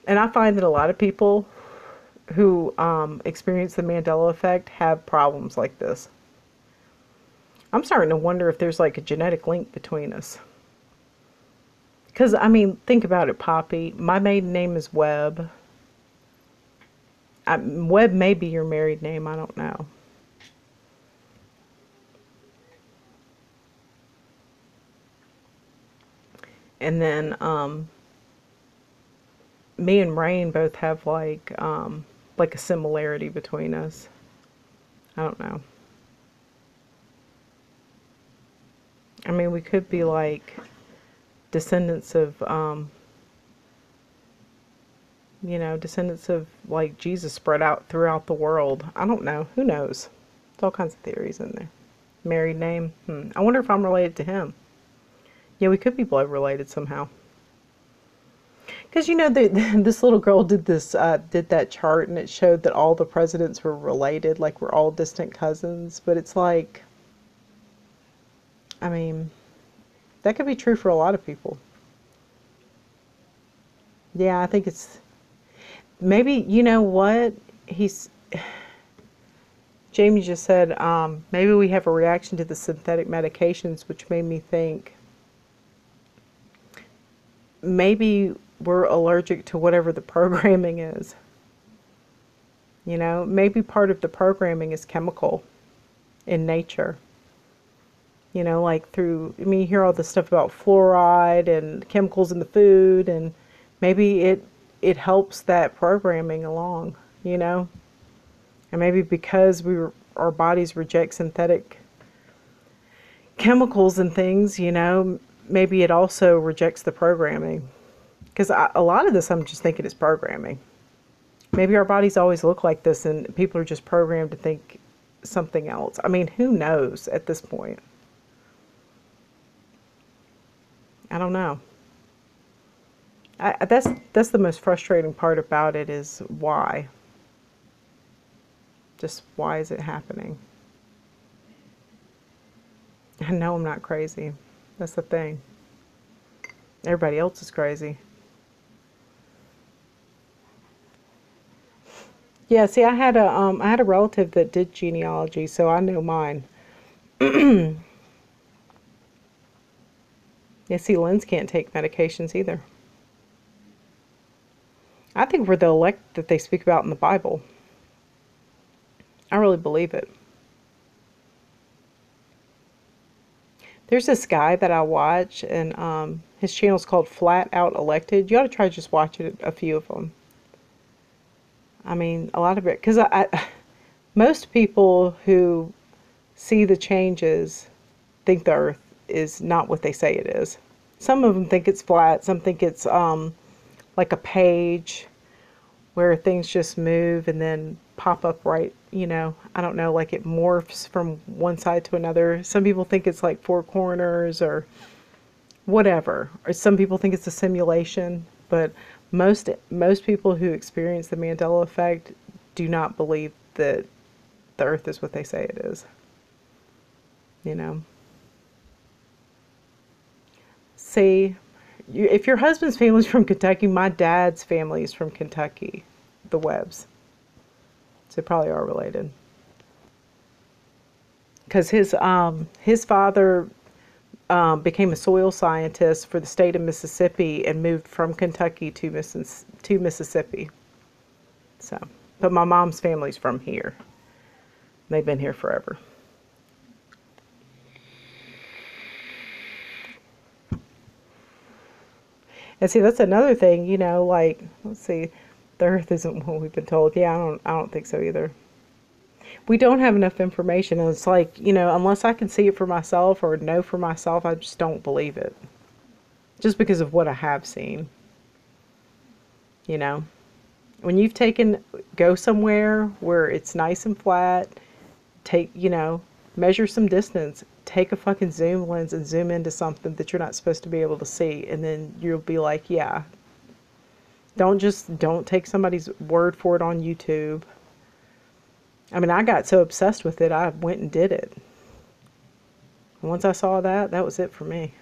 And I find that a lot of people who experience the Mandela effect have problems like this. I'm starting to wonder if there's like a genetic link between us. Because, I mean, think about it, Poppy. My maiden name is Webb. Webb may be your married name. I don't know. And then me and Rain both have like a similarity between us. I don't know. I mean, we could be like descendants of, you know, descendants of like Jesus spread out throughout the world. I don't know. Who knows? There's all kinds of theories in there. Married name. I wonder if I'm related to him. Yeah, we could be blood related somehow. Because you know, this little girl did that chart, and it showed that all the presidents were related, like we're all distant cousins. But it's like, I mean, that could be true for a lot of people. Yeah, I think it's maybe, you know what? He's Jamie just said, maybe we have a reaction to the synthetic medications, which made me think maybe we're allergic to whatever the programming is. You know, maybe part of the programming is chemical in nature. You know, like through, I mean, you hear all this stuff about fluoride and chemicals in the food, and maybe it helps that programming along, you know? And maybe because our bodies reject synthetic chemicals and things, you know, maybe it also rejects the programming. Because a lot of this, I'm just thinking is programming. Maybe our bodies always look like this and people are just programmed to think something else. I mean, who knows at this point? I don't know. That's the most frustrating part about it, is why. Just why is it happening? I know I'm not crazy. That's the thing. Everybody else is crazy. Yeah, see, I had a relative that did genealogy, so I know mine. Yeah, see, Lynn's can't take medications either. I think we're the elect that they speak about in the Bible. I really believe it. There's this guy that I watch, and his channel's called Flat Out Elected. You ought to try just watching a few of them. I mean, a lot of it, because most people who see the changes think the Earth is not what they say it is. Some of them think it's flat. Some think it's like a page where things just move and then pop up right, you know, I don't know, like it morphs from one side to another. Some people think it's like four corners or whatever. Or some people think it's a simulation, but most people who experience the Mandela effect do not believe that the Earth is what they say it is. You know. See, if your husband's family's from Kentucky, my dad's family is from Kentucky, the Webbs. So they probably are related. Because his father became a soil scientist for the state of Mississippi and moved from Kentucky to Mississippi. So, but my mom's family's from here. They've been here forever. And see, that's another thing, you know, like, let's see, the Earth isn't what we've been told. Yeah, I don't think so either. We don't have enough information, and it's like, you know, unless I can see it for myself or know for myself, I just don't believe it. Just because of what I have seen. You know, when you've go somewhere where it's nice and flat, you know, measure some distance, take a fucking zoom lens and zoom into something that you're not supposed to be able to see, and then you'll be like, yeah. Don't take somebody's word for it on YouTube. I mean, I got so obsessed with it, I went and did it. And once I saw that was it for me.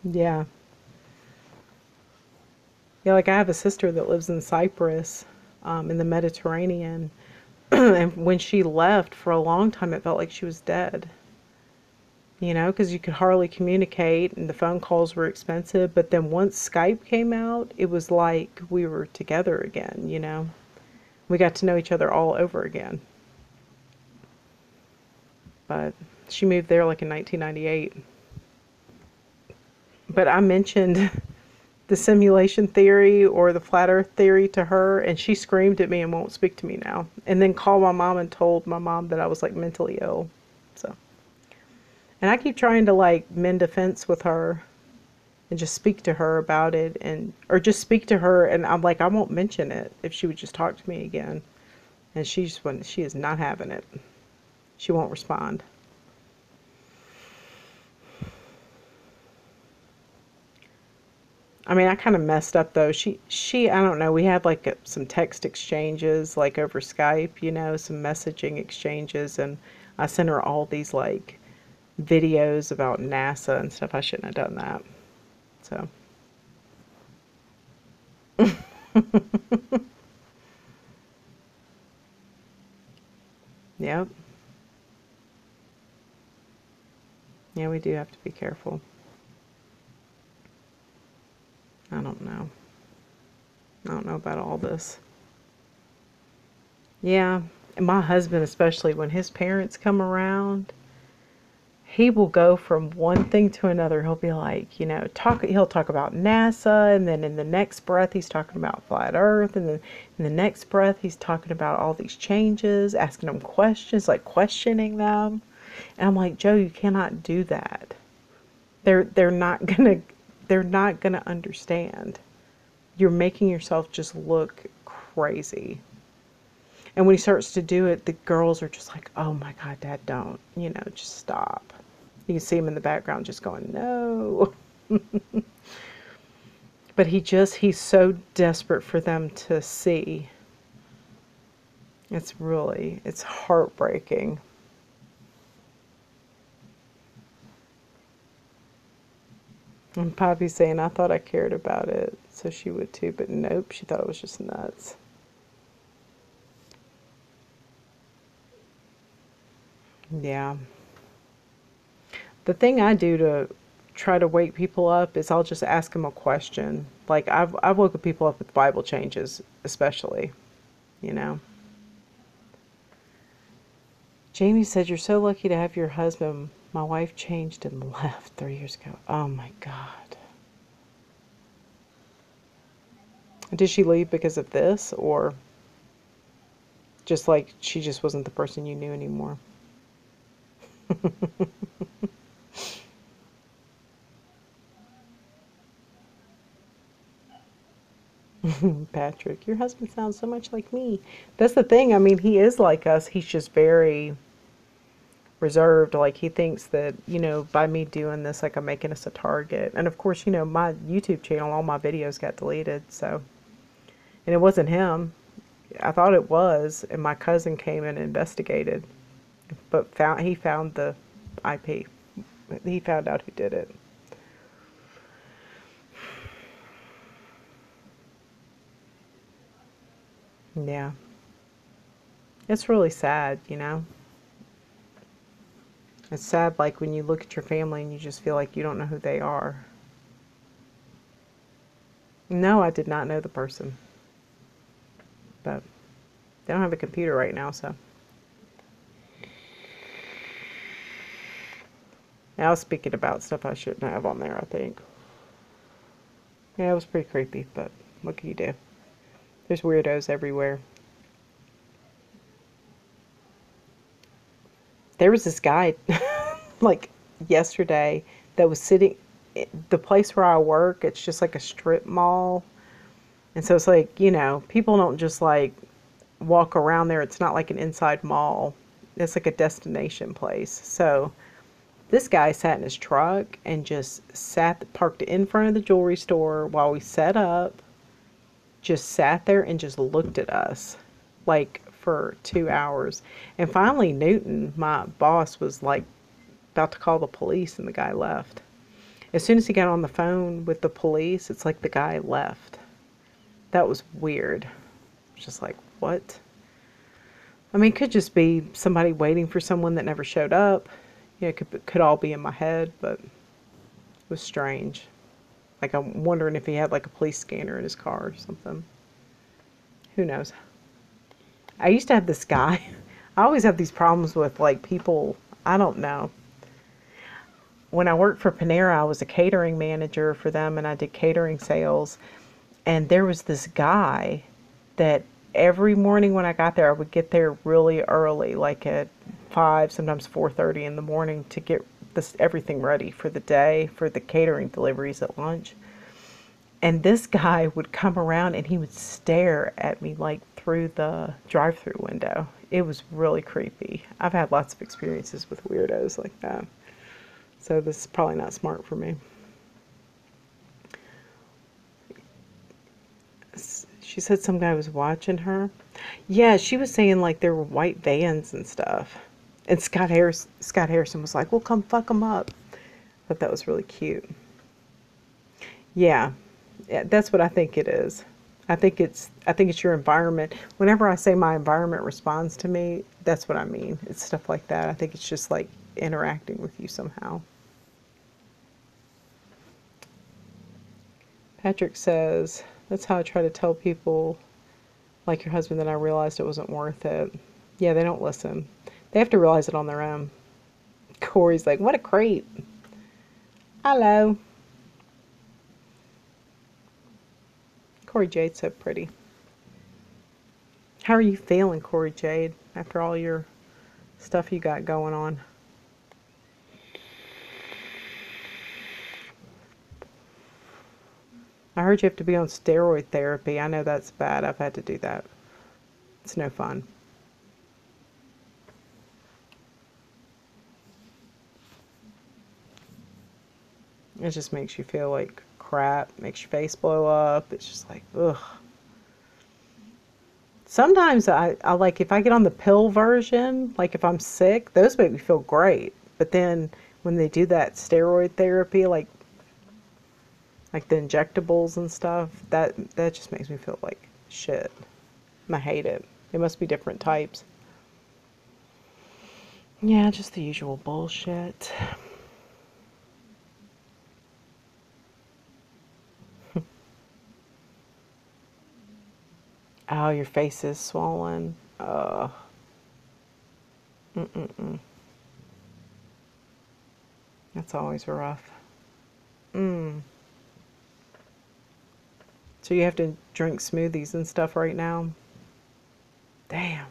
Yeah. Yeah, like I have a sister that lives in Cyprus, in the Mediterranean. And when she left, for a long time, it felt like she was dead. You know, because you could hardly communicate and the phone calls were expensive. But then once Skype came out, it was like we were together again, you know. We got to know each other all over again. But she moved there like in 1998. But I mentioned the simulation theory or the flat earth theory to her, and she screamed at me and won't speak to me now. And then called my mom and told my mom that I was like mentally ill. So. And I keep trying to like mend a fence with her and just speak to her about it, or just speak to her, and I'm like, I won't mention it if she would just talk to me again. And she is not having it. She won't respond. I mean, I kind of messed up though. I don't know, we had like some text exchanges like over Skype, you know, some messaging exchanges, and I sent her all these like videos about NASA and stuff. I shouldn't have done that. So Yep. Yeah, we do have to be careful. I don't know. I don't know about all this. Yeah, and my husband, especially when his parents come around, he will go from one thing to another. He'll be like, he'll talk about NASA, and then in the next breath he's talking about flat Earth, and then in the next breath he's talking about all these changes, asking them questions, like questioning them. And I'm like, Joe, you cannot do that. They're not gonna understand. You're making yourself just look crazy. And when he starts to do it, the girls are just like, oh my God, Dad, don't, just stop. You can see him in the background just going, no. But he's so desperate for them to see. It's heartbreaking. And Poppy's saying, I thought I cared about it, so she would too, but nope, she thought it was just nuts. Yeah. The thing I do to try to wake people up is I'll just ask them a question. Like I've woken people up with Bible changes, especially, you know. Jamie said, you're so lucky to have your husband. My wife changed and left 3 years ago. Oh my God. Did she leave because of this, or just like she just wasn't the person you knew anymore? Patrick, your husband sounds so much like me. That's the thing. I mean, he is like us. He's just very reserved. Like he thinks that, by me doing this, like I'm making us a target. And of course, my YouTube channel, all my videos got deleted. So, and it wasn't him. I thought it was, and my cousin came and investigated, but he found the IP. He found out who did it. Yeah. It's really sad, It's sad, like when you look at your family and you just feel like you don't know who they are. No, I did not know the person, but they don't have a computer right now, so. I was speaking about stuff I shouldn't have on there, I think. Yeah, it was pretty creepy, but what can you do? There's weirdos everywhere. There was this guy, like yesterday, that was sitting, the place where I work, it's just like a strip mall. And so it's like, people don't just like walk around there. It's not like an inside mall. It's like a destination place. So this guy sat in his truck and just parked in front of the jewelry store while we set up, just sat there and just looked at us like for 2 hours. And finally, Newton, my boss, was like about to call the police, and the guy left. As soon as he got on the phone with the police, it's like the guy left. That was weird. Just like, what? I mean, it could just be somebody waiting for someone that never showed up. It could all be in my head, but it was strange. Like, I'm wondering if he had like a police scanner in his car or something. Who knows? I used to have this guy. I always have these problems with like people. I don't know. When I worked for Panera, I was a catering manager for them, and I did catering sales. And there was this guy that every morning when I got there, I would get there really early, like at 5, sometimes 4:30 in the morning, to get everything ready for the day, for the catering deliveries at lunch. And this guy would come around and he would stare at me like through the drive-through window. It was really creepy. I've had lots of experiences with weirdos like that. So this is probably not smart for me. She said some guy was watching her. Yeah, she was saying like there were white vans and stuff. And Scott Harrison was like, well, come fuck them up. But that was really cute. Yeah, that's what I think it is. I think it's your environment. Whenever I say my environment responds to me, that's what I mean. It's stuff like that. I think it's just like interacting with you somehow. Patrick says, that's how I try to tell people like your husband that I realized it wasn't worth it. Yeah, they don't listen. They have to realize it on their own. Korrie's like, what a creep. Hello. Korrie Jade's so pretty. How are you feeling, Korrie Jade, after all your stuff you got going on? I heard you have to be on steroid therapy. I know that's bad. I've had to do that. It's no fun. It just makes you feel like crap, makes your face blow up. It's just like, ugh. Sometimes I like, if I get on the pill version, like if I'm sick, those make me feel great. But then when they do that steroid therapy, like the injectables and stuff, that just makes me feel like shit. I hate it. They must be different types. Yeah, just the usual bullshit. Oh, your face is swollen. Mm-mm-mm. That's always rough. So you have to drink smoothies and stuff right now? Damn.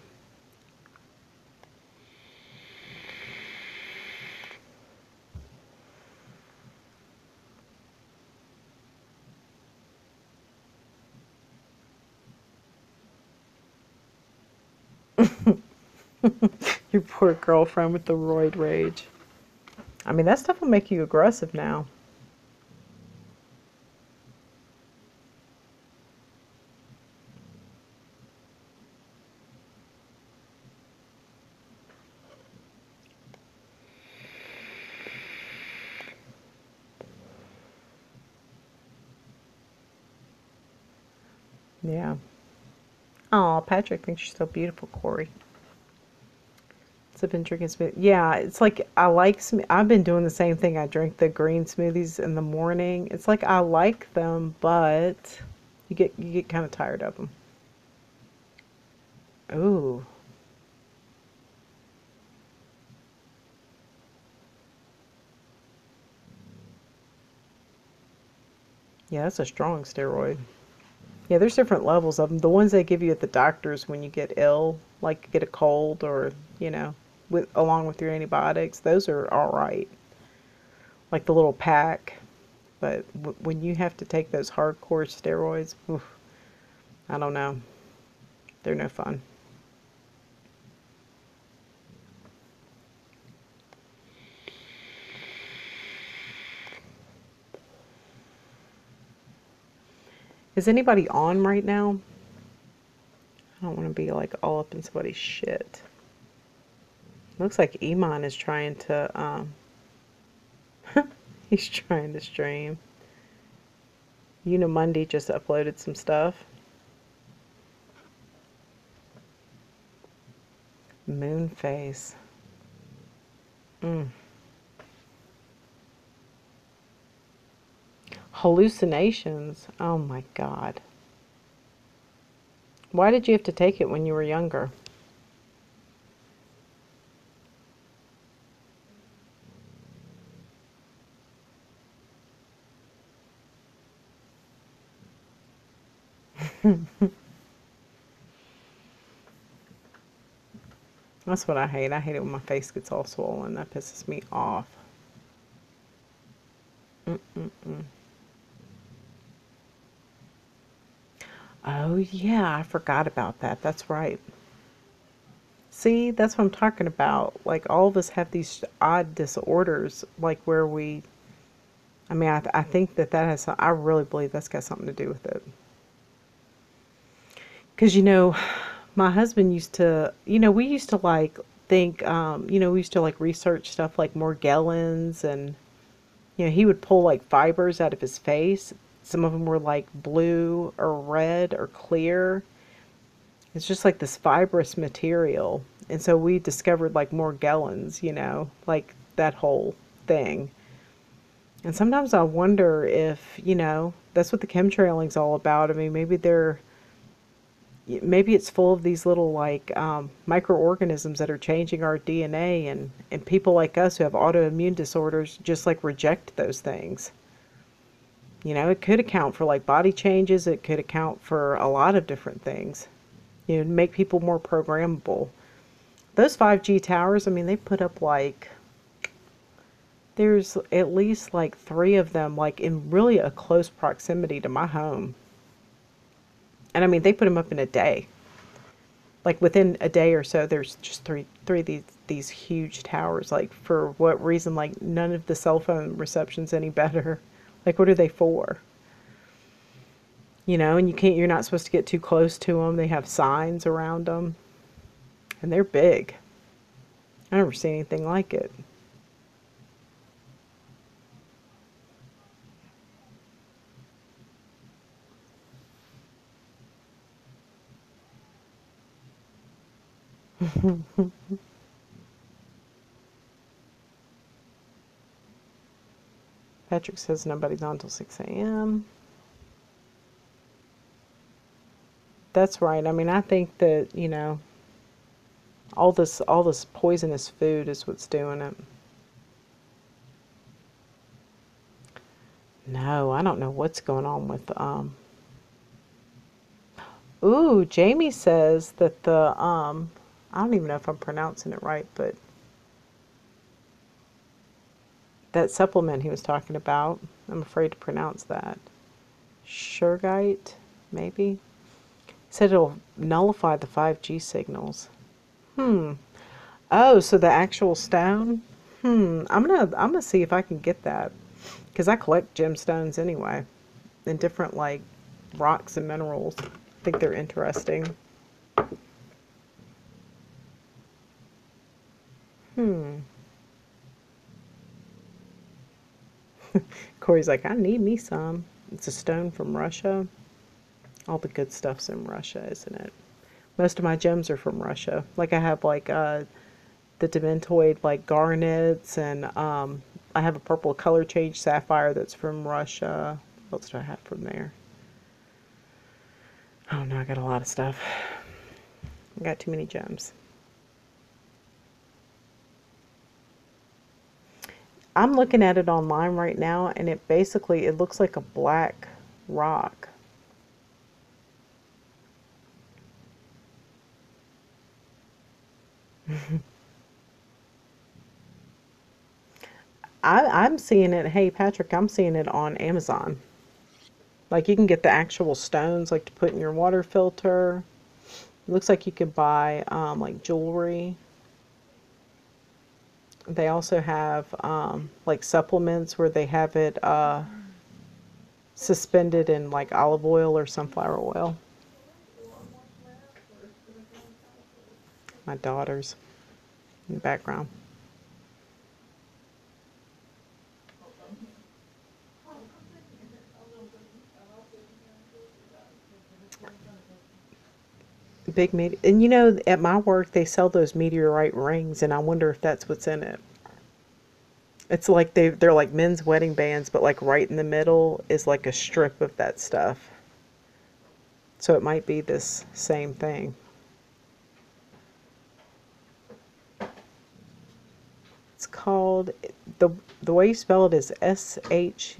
Your poor girlfriend with the roid rage. I mean, that stuff will make you aggressive now. Yeah. Oh, Patrick thinks you're so beautiful, Korrie. I've been drinking smoothie. Yeah, it's like I like I've been doing the same thing. I drink the green smoothies in the morning. It's like I like them, but you get kind of tired of them. Ooh. Yeah, that's a strong steroid. Yeah, there's different levels of them. The ones they give you at the doctors when you get ill, like get a cold or, with along with your antibiotics, those are all right. Like the little pack. But when you have to take those hardcore steroids, oof, I don't know. They're no fun. Is anybody on right now? I don't want to be like all up in somebody's shit. Looks like Eamon is trying to, he's trying to stream. Mundi just uploaded some stuff. Moonface. Hallucinations. Oh my God. Why did you have to take it when you were younger? That's what I hate. I hate it when my face gets all swollen. That pisses me off. Mm-mm-mm. Oh, yeah, I forgot about that. That's right. See, that's what I'm talking about. Like, all of us have these odd disorders, like where I mean, I think that has, I really believe that's got something to do with it. Because, my husband used to, we used to like think, we used to like research stuff like Morgellons and, he would pull like fibers out of his face. some of them were like blue or red or clear. It's just like this fibrous material. And so we discovered like Morgellons, you know, like that whole thing. And sometimes I wonder if, you know, that's what the chemtrailing's all about. I mean, maybe it's full of these little like microorganisms that are changing our DNA, and people like us who have autoimmune disorders just like reject those things. You know, it could account for like body changes, it could account for a lot of different things. You know, make people more programmable. Those 5G towers, I mean, they put up like, there's at least like 3 of them, like in really a close proximity to my home. And I mean, they put them up in a day. Like within a day or so, there's just three of these huge towers. Like for what reason? Like none of the cell phone reception's any better. Like what are they for? You know, and you're not supposed to get too close to them. They have signs around them, and they're big. I never seen anything like it. Patrick says nobody's on till 6 a.m. That's right. I mean, I think that, you know, all this poisonous food is what's doing it. No, I don't know what's going on with ooh, Jamie says that the I don't even know if I'm pronouncing it right, but that supplement he was talking about, I'm afraid to pronounce that. Sugarite, maybe? Said it'll nullify the 5G signals. Hmm. Oh, so the actual stone? I'm gonna see if I can get that, because I collect gemstones anyway, and different like rocks and minerals. I think they're interesting. Hmm. Corey's like, I need me some. It's a stone from Russia. All the good stuff's in Russia, isn't it? Most of my gems are from Russia. Like I have like the dementoid like garnets, and I have a purple color change sapphire that's from Russia. What else do I have from there? Oh no, I got a lot of stuff. I got too many gems. I'm looking at it online right now, and it looks like a black rock. I'm seeing it. Hey Patrick, I'm seeing it on Amazon. Like you can get the actual stones, like to put in your water filter. It looks like you could buy like jewelry. They also have like supplements where they have it suspended in like olive oil or sunflower oil. My daughters in the background. Big and you know, at my work they sell those meteorite rings, and I wonder if that's what's in it. It's like they're like men's wedding bands, but like right in the middle is like a strip of that stuff. So it might be this same thing. It's called the way you spell it is Shungite.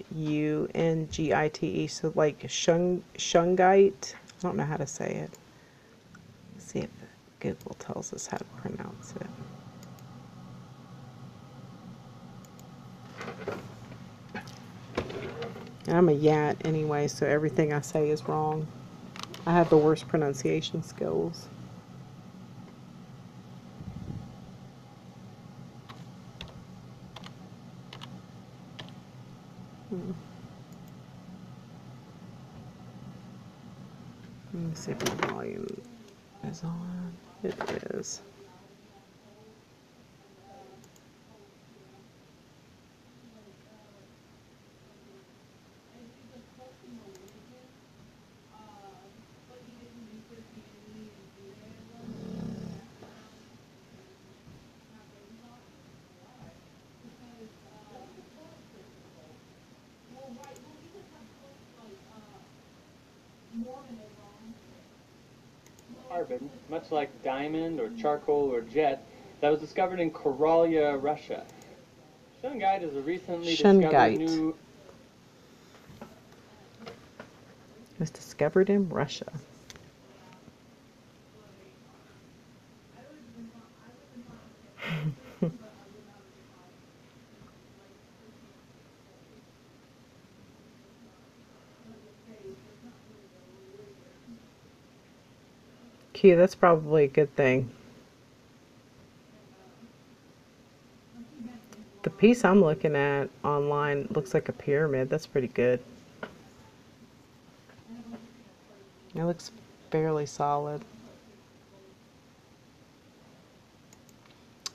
So like shungite. I don't know how to say it. Let's see if Google tells us how to pronounce it. And I'm a yat anyway, so everything I say is wrong. I have the worst pronunciation skills. Hmm. Let me see if my volume is on. It is. carbon, much like diamond or charcoal or jet, that was discovered in Korrie, Russia. Shungite is a recently discovered new... was discovered in Russia. Q, that's probably a good thing. The piece I'm looking at online looks like a pyramid. That's pretty good. It looks fairly solid.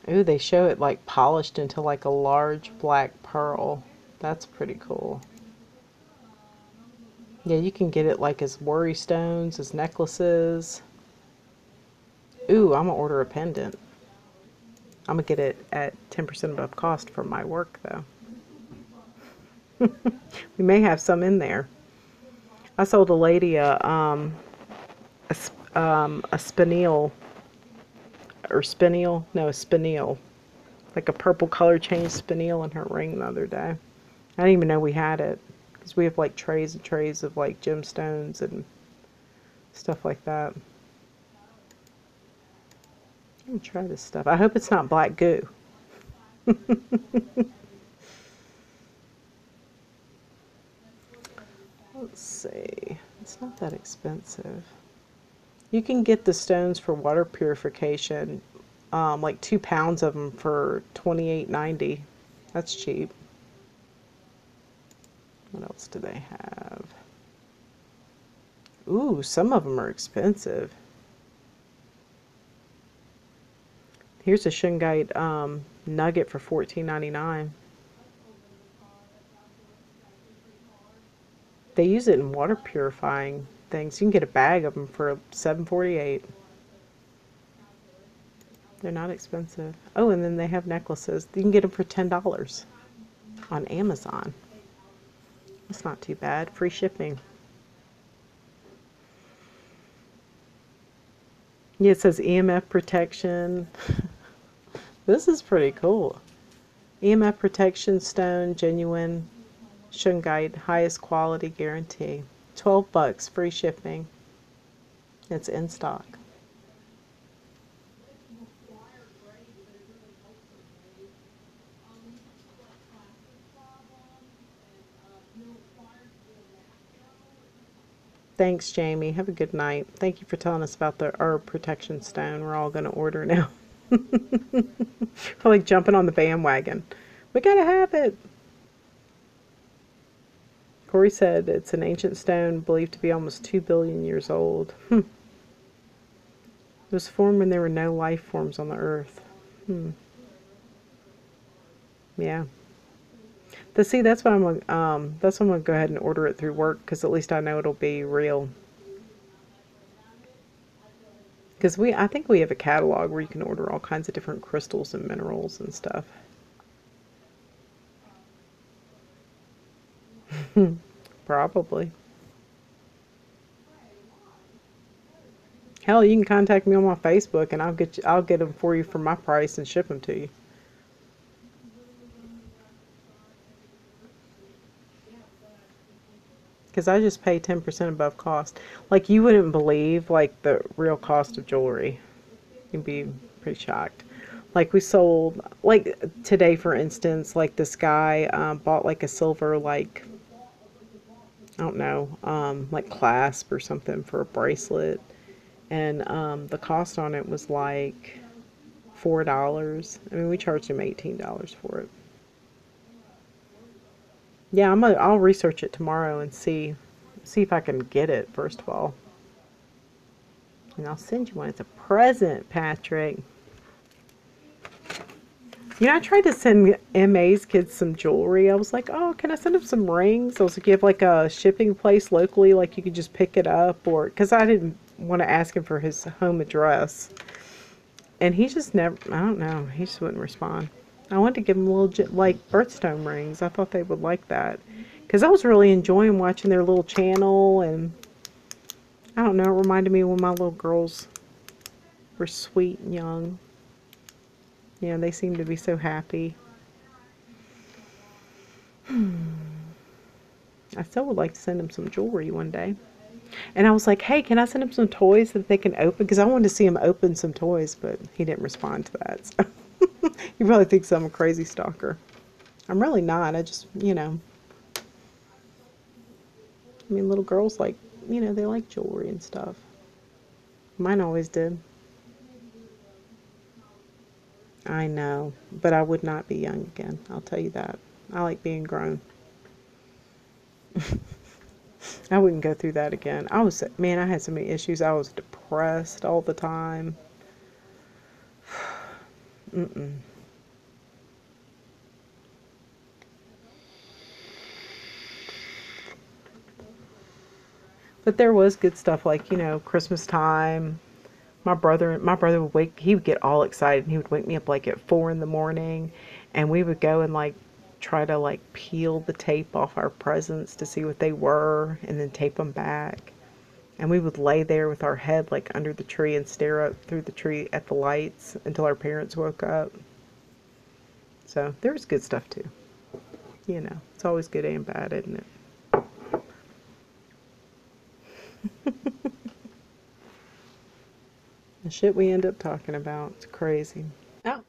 Ooh, they show it like polished into like a large black pearl. That's pretty cool. Yeah, you can get it like as worry stones, as necklaces. Ooh, I'm gonna order a pendant. I'm gonna get it at 10% above cost for my work though. We may have some in there. I sold a lady a spinel, or spinel, no, a spinel, like a purple color change spinel in her ring the other day. I didn't even know we had it, because we have like trays and trays of like gemstones and stuff like that. I'm gonna try this stuff. I hope it's not black goo. Let's see. It's not that expensive. You can get the stones for water purification, like 2 pounds of them for $28.90. That's cheap. What else do they have? Ooh, some of them are expensive. Here's a shungite nugget for $14.99. They use it in water purifying things. You can get a bag of them for $7.48. They're not expensive. Oh, and then they have necklaces. You can get them for $10 on Amazon. That's not too bad. Free shipping. Yeah, it says EMF protection. This is pretty cool. EMF protection stone, genuine shungite, highest quality guarantee. $12, free shipping. It's in stock. Thanks, Jamie. Have a good night. Thank you for telling us about our protection stone. We're all going to order now. We're like jumping on the bandwagon. We got to have it. Korrie said it's an ancient stone believed to be almost 2 billion years old. It was formed when there were no life forms on the earth. Yeah. But see, that's why I'm gonna go ahead and order it through work, because at least I know it'll be real. Because I think we have a catalog where you can order all kinds of different crystals and minerals and stuff. Probably. Hell, you can contact me on my Facebook and I'll get them for you for my price and ship them to you. Because I just pay 10% above cost. Like, you wouldn't believe, like, the real cost of jewelry. You'd be pretty shocked. Like, we sold, like, today, for instance, like, this guy bought, like, a silver, like, I don't know, like, clasp or something for a bracelet. And the cost on it was, like, $4. I mean, we charged him $18 for it. Yeah, I'll research it tomorrow and see if I can get it, first of all. And I'll send you one as a present, Patrick. You know, I tried to send MA's kids some jewelry. I was like, oh, can I send them some rings? I was like, you have like a shipping place locally, like you could just pick it up, or, because I didn't want to ask him for his home address. And he just never, I don't know, he just wouldn't respond. I wanted to give them little, like, birthstone rings. I thought they would like that. Because I was really enjoying watching their little channel, and I don't know, it reminded me of when my little girls were sweet and young. You know, they seemed to be so happy. I still would like to send them some jewelry one day. And I was like, hey, can I send him some toys that they can open? Because I wanted to see him open some toys, but he didn't respond to that. So he probably thinks I'm a crazy stalker. I'm really not. I just, you know, I mean, little girls like, you know, they like jewelry and stuff. Mine always did. I know, but I would not be young again. I'll tell you that. I like being grown. I wouldn't go through that again. Man, I had so many issues. I was depressed all the time. Mm-mm. But there was good stuff like, you know, Christmas time. My brother he would get all excited and he would wake me up like at 4 in the morning and we would go and like try to like peel the tape off our presents to see what they were and then tape them back. And we would lay there with our head like under the tree and stare up through the tree at the lights until our parents woke up. So there was good stuff too. You know, it's always good and bad, isn't it? The shit we end up talking about. It's crazy. Oh,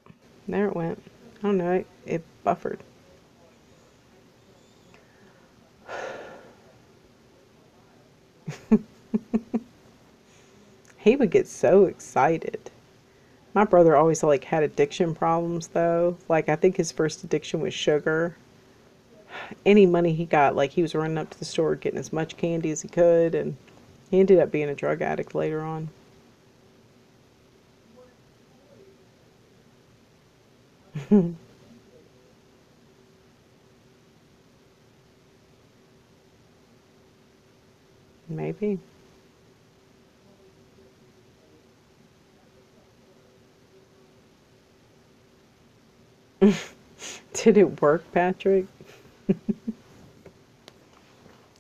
there it went. I don't know. It buffered. He would get so excited. My brother always like had addiction problems though. Like I think his first addiction was sugar. Any money he got, like he was running up to the store getting as much candy as he could, and he ended up being a drug addict later on. Maybe. Did it work, Patrick?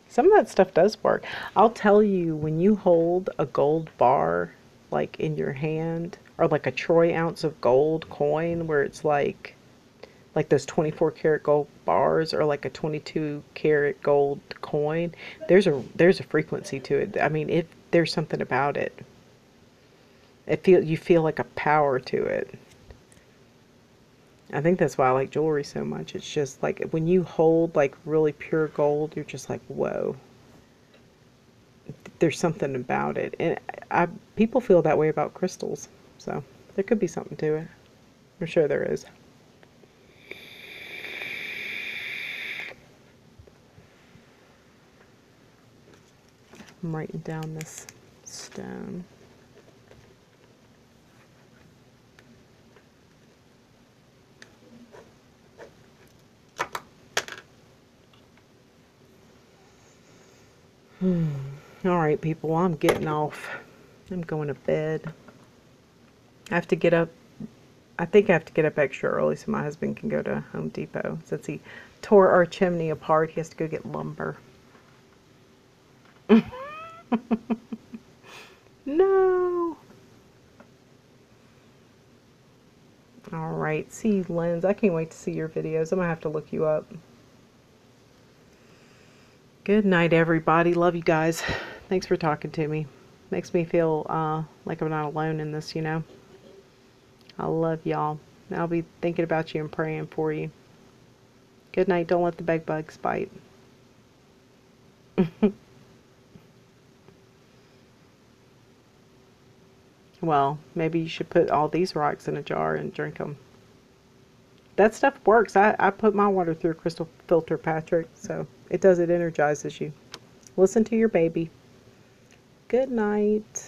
Some of that stuff does work. I'll tell you, when you hold a gold bar like in your hand, or like a troy ounce of gold coin where it's like those 24 karat gold bars or like a 22 karat gold coin, there's a frequency to it. I mean, there's something about it. You feel like a power to it. I think that's why I like jewelry so much. It's just like when you hold like really pure gold, you're just like, whoa. There's something about it. And people feel that way about crystals. So there could be something to it. I'm sure there is. I'm writing down this stone. All right, people, well, I'm getting off. I'm going to bed. I have to get up. I think I have to get up extra early so my husband can go to Home Depot. Since he tore our chimney apart, he has to go get lumber. No. All right, see you, Lens. I can't wait to see your videos. I'm gonna have to look you up. Good night, everybody. Love you guys. Thanks for talking to me. Makes me feel like I'm not alone in this, you know. I love y'all. I'll be thinking about you and praying for you. Good night. Don't let the bed bugs bite. Well, maybe you should put all these rocks in a jar and drink them. That stuff works. I put my water through a crystal filter, Patrick, so it does. It energizes you. Listen to your baby. Good night.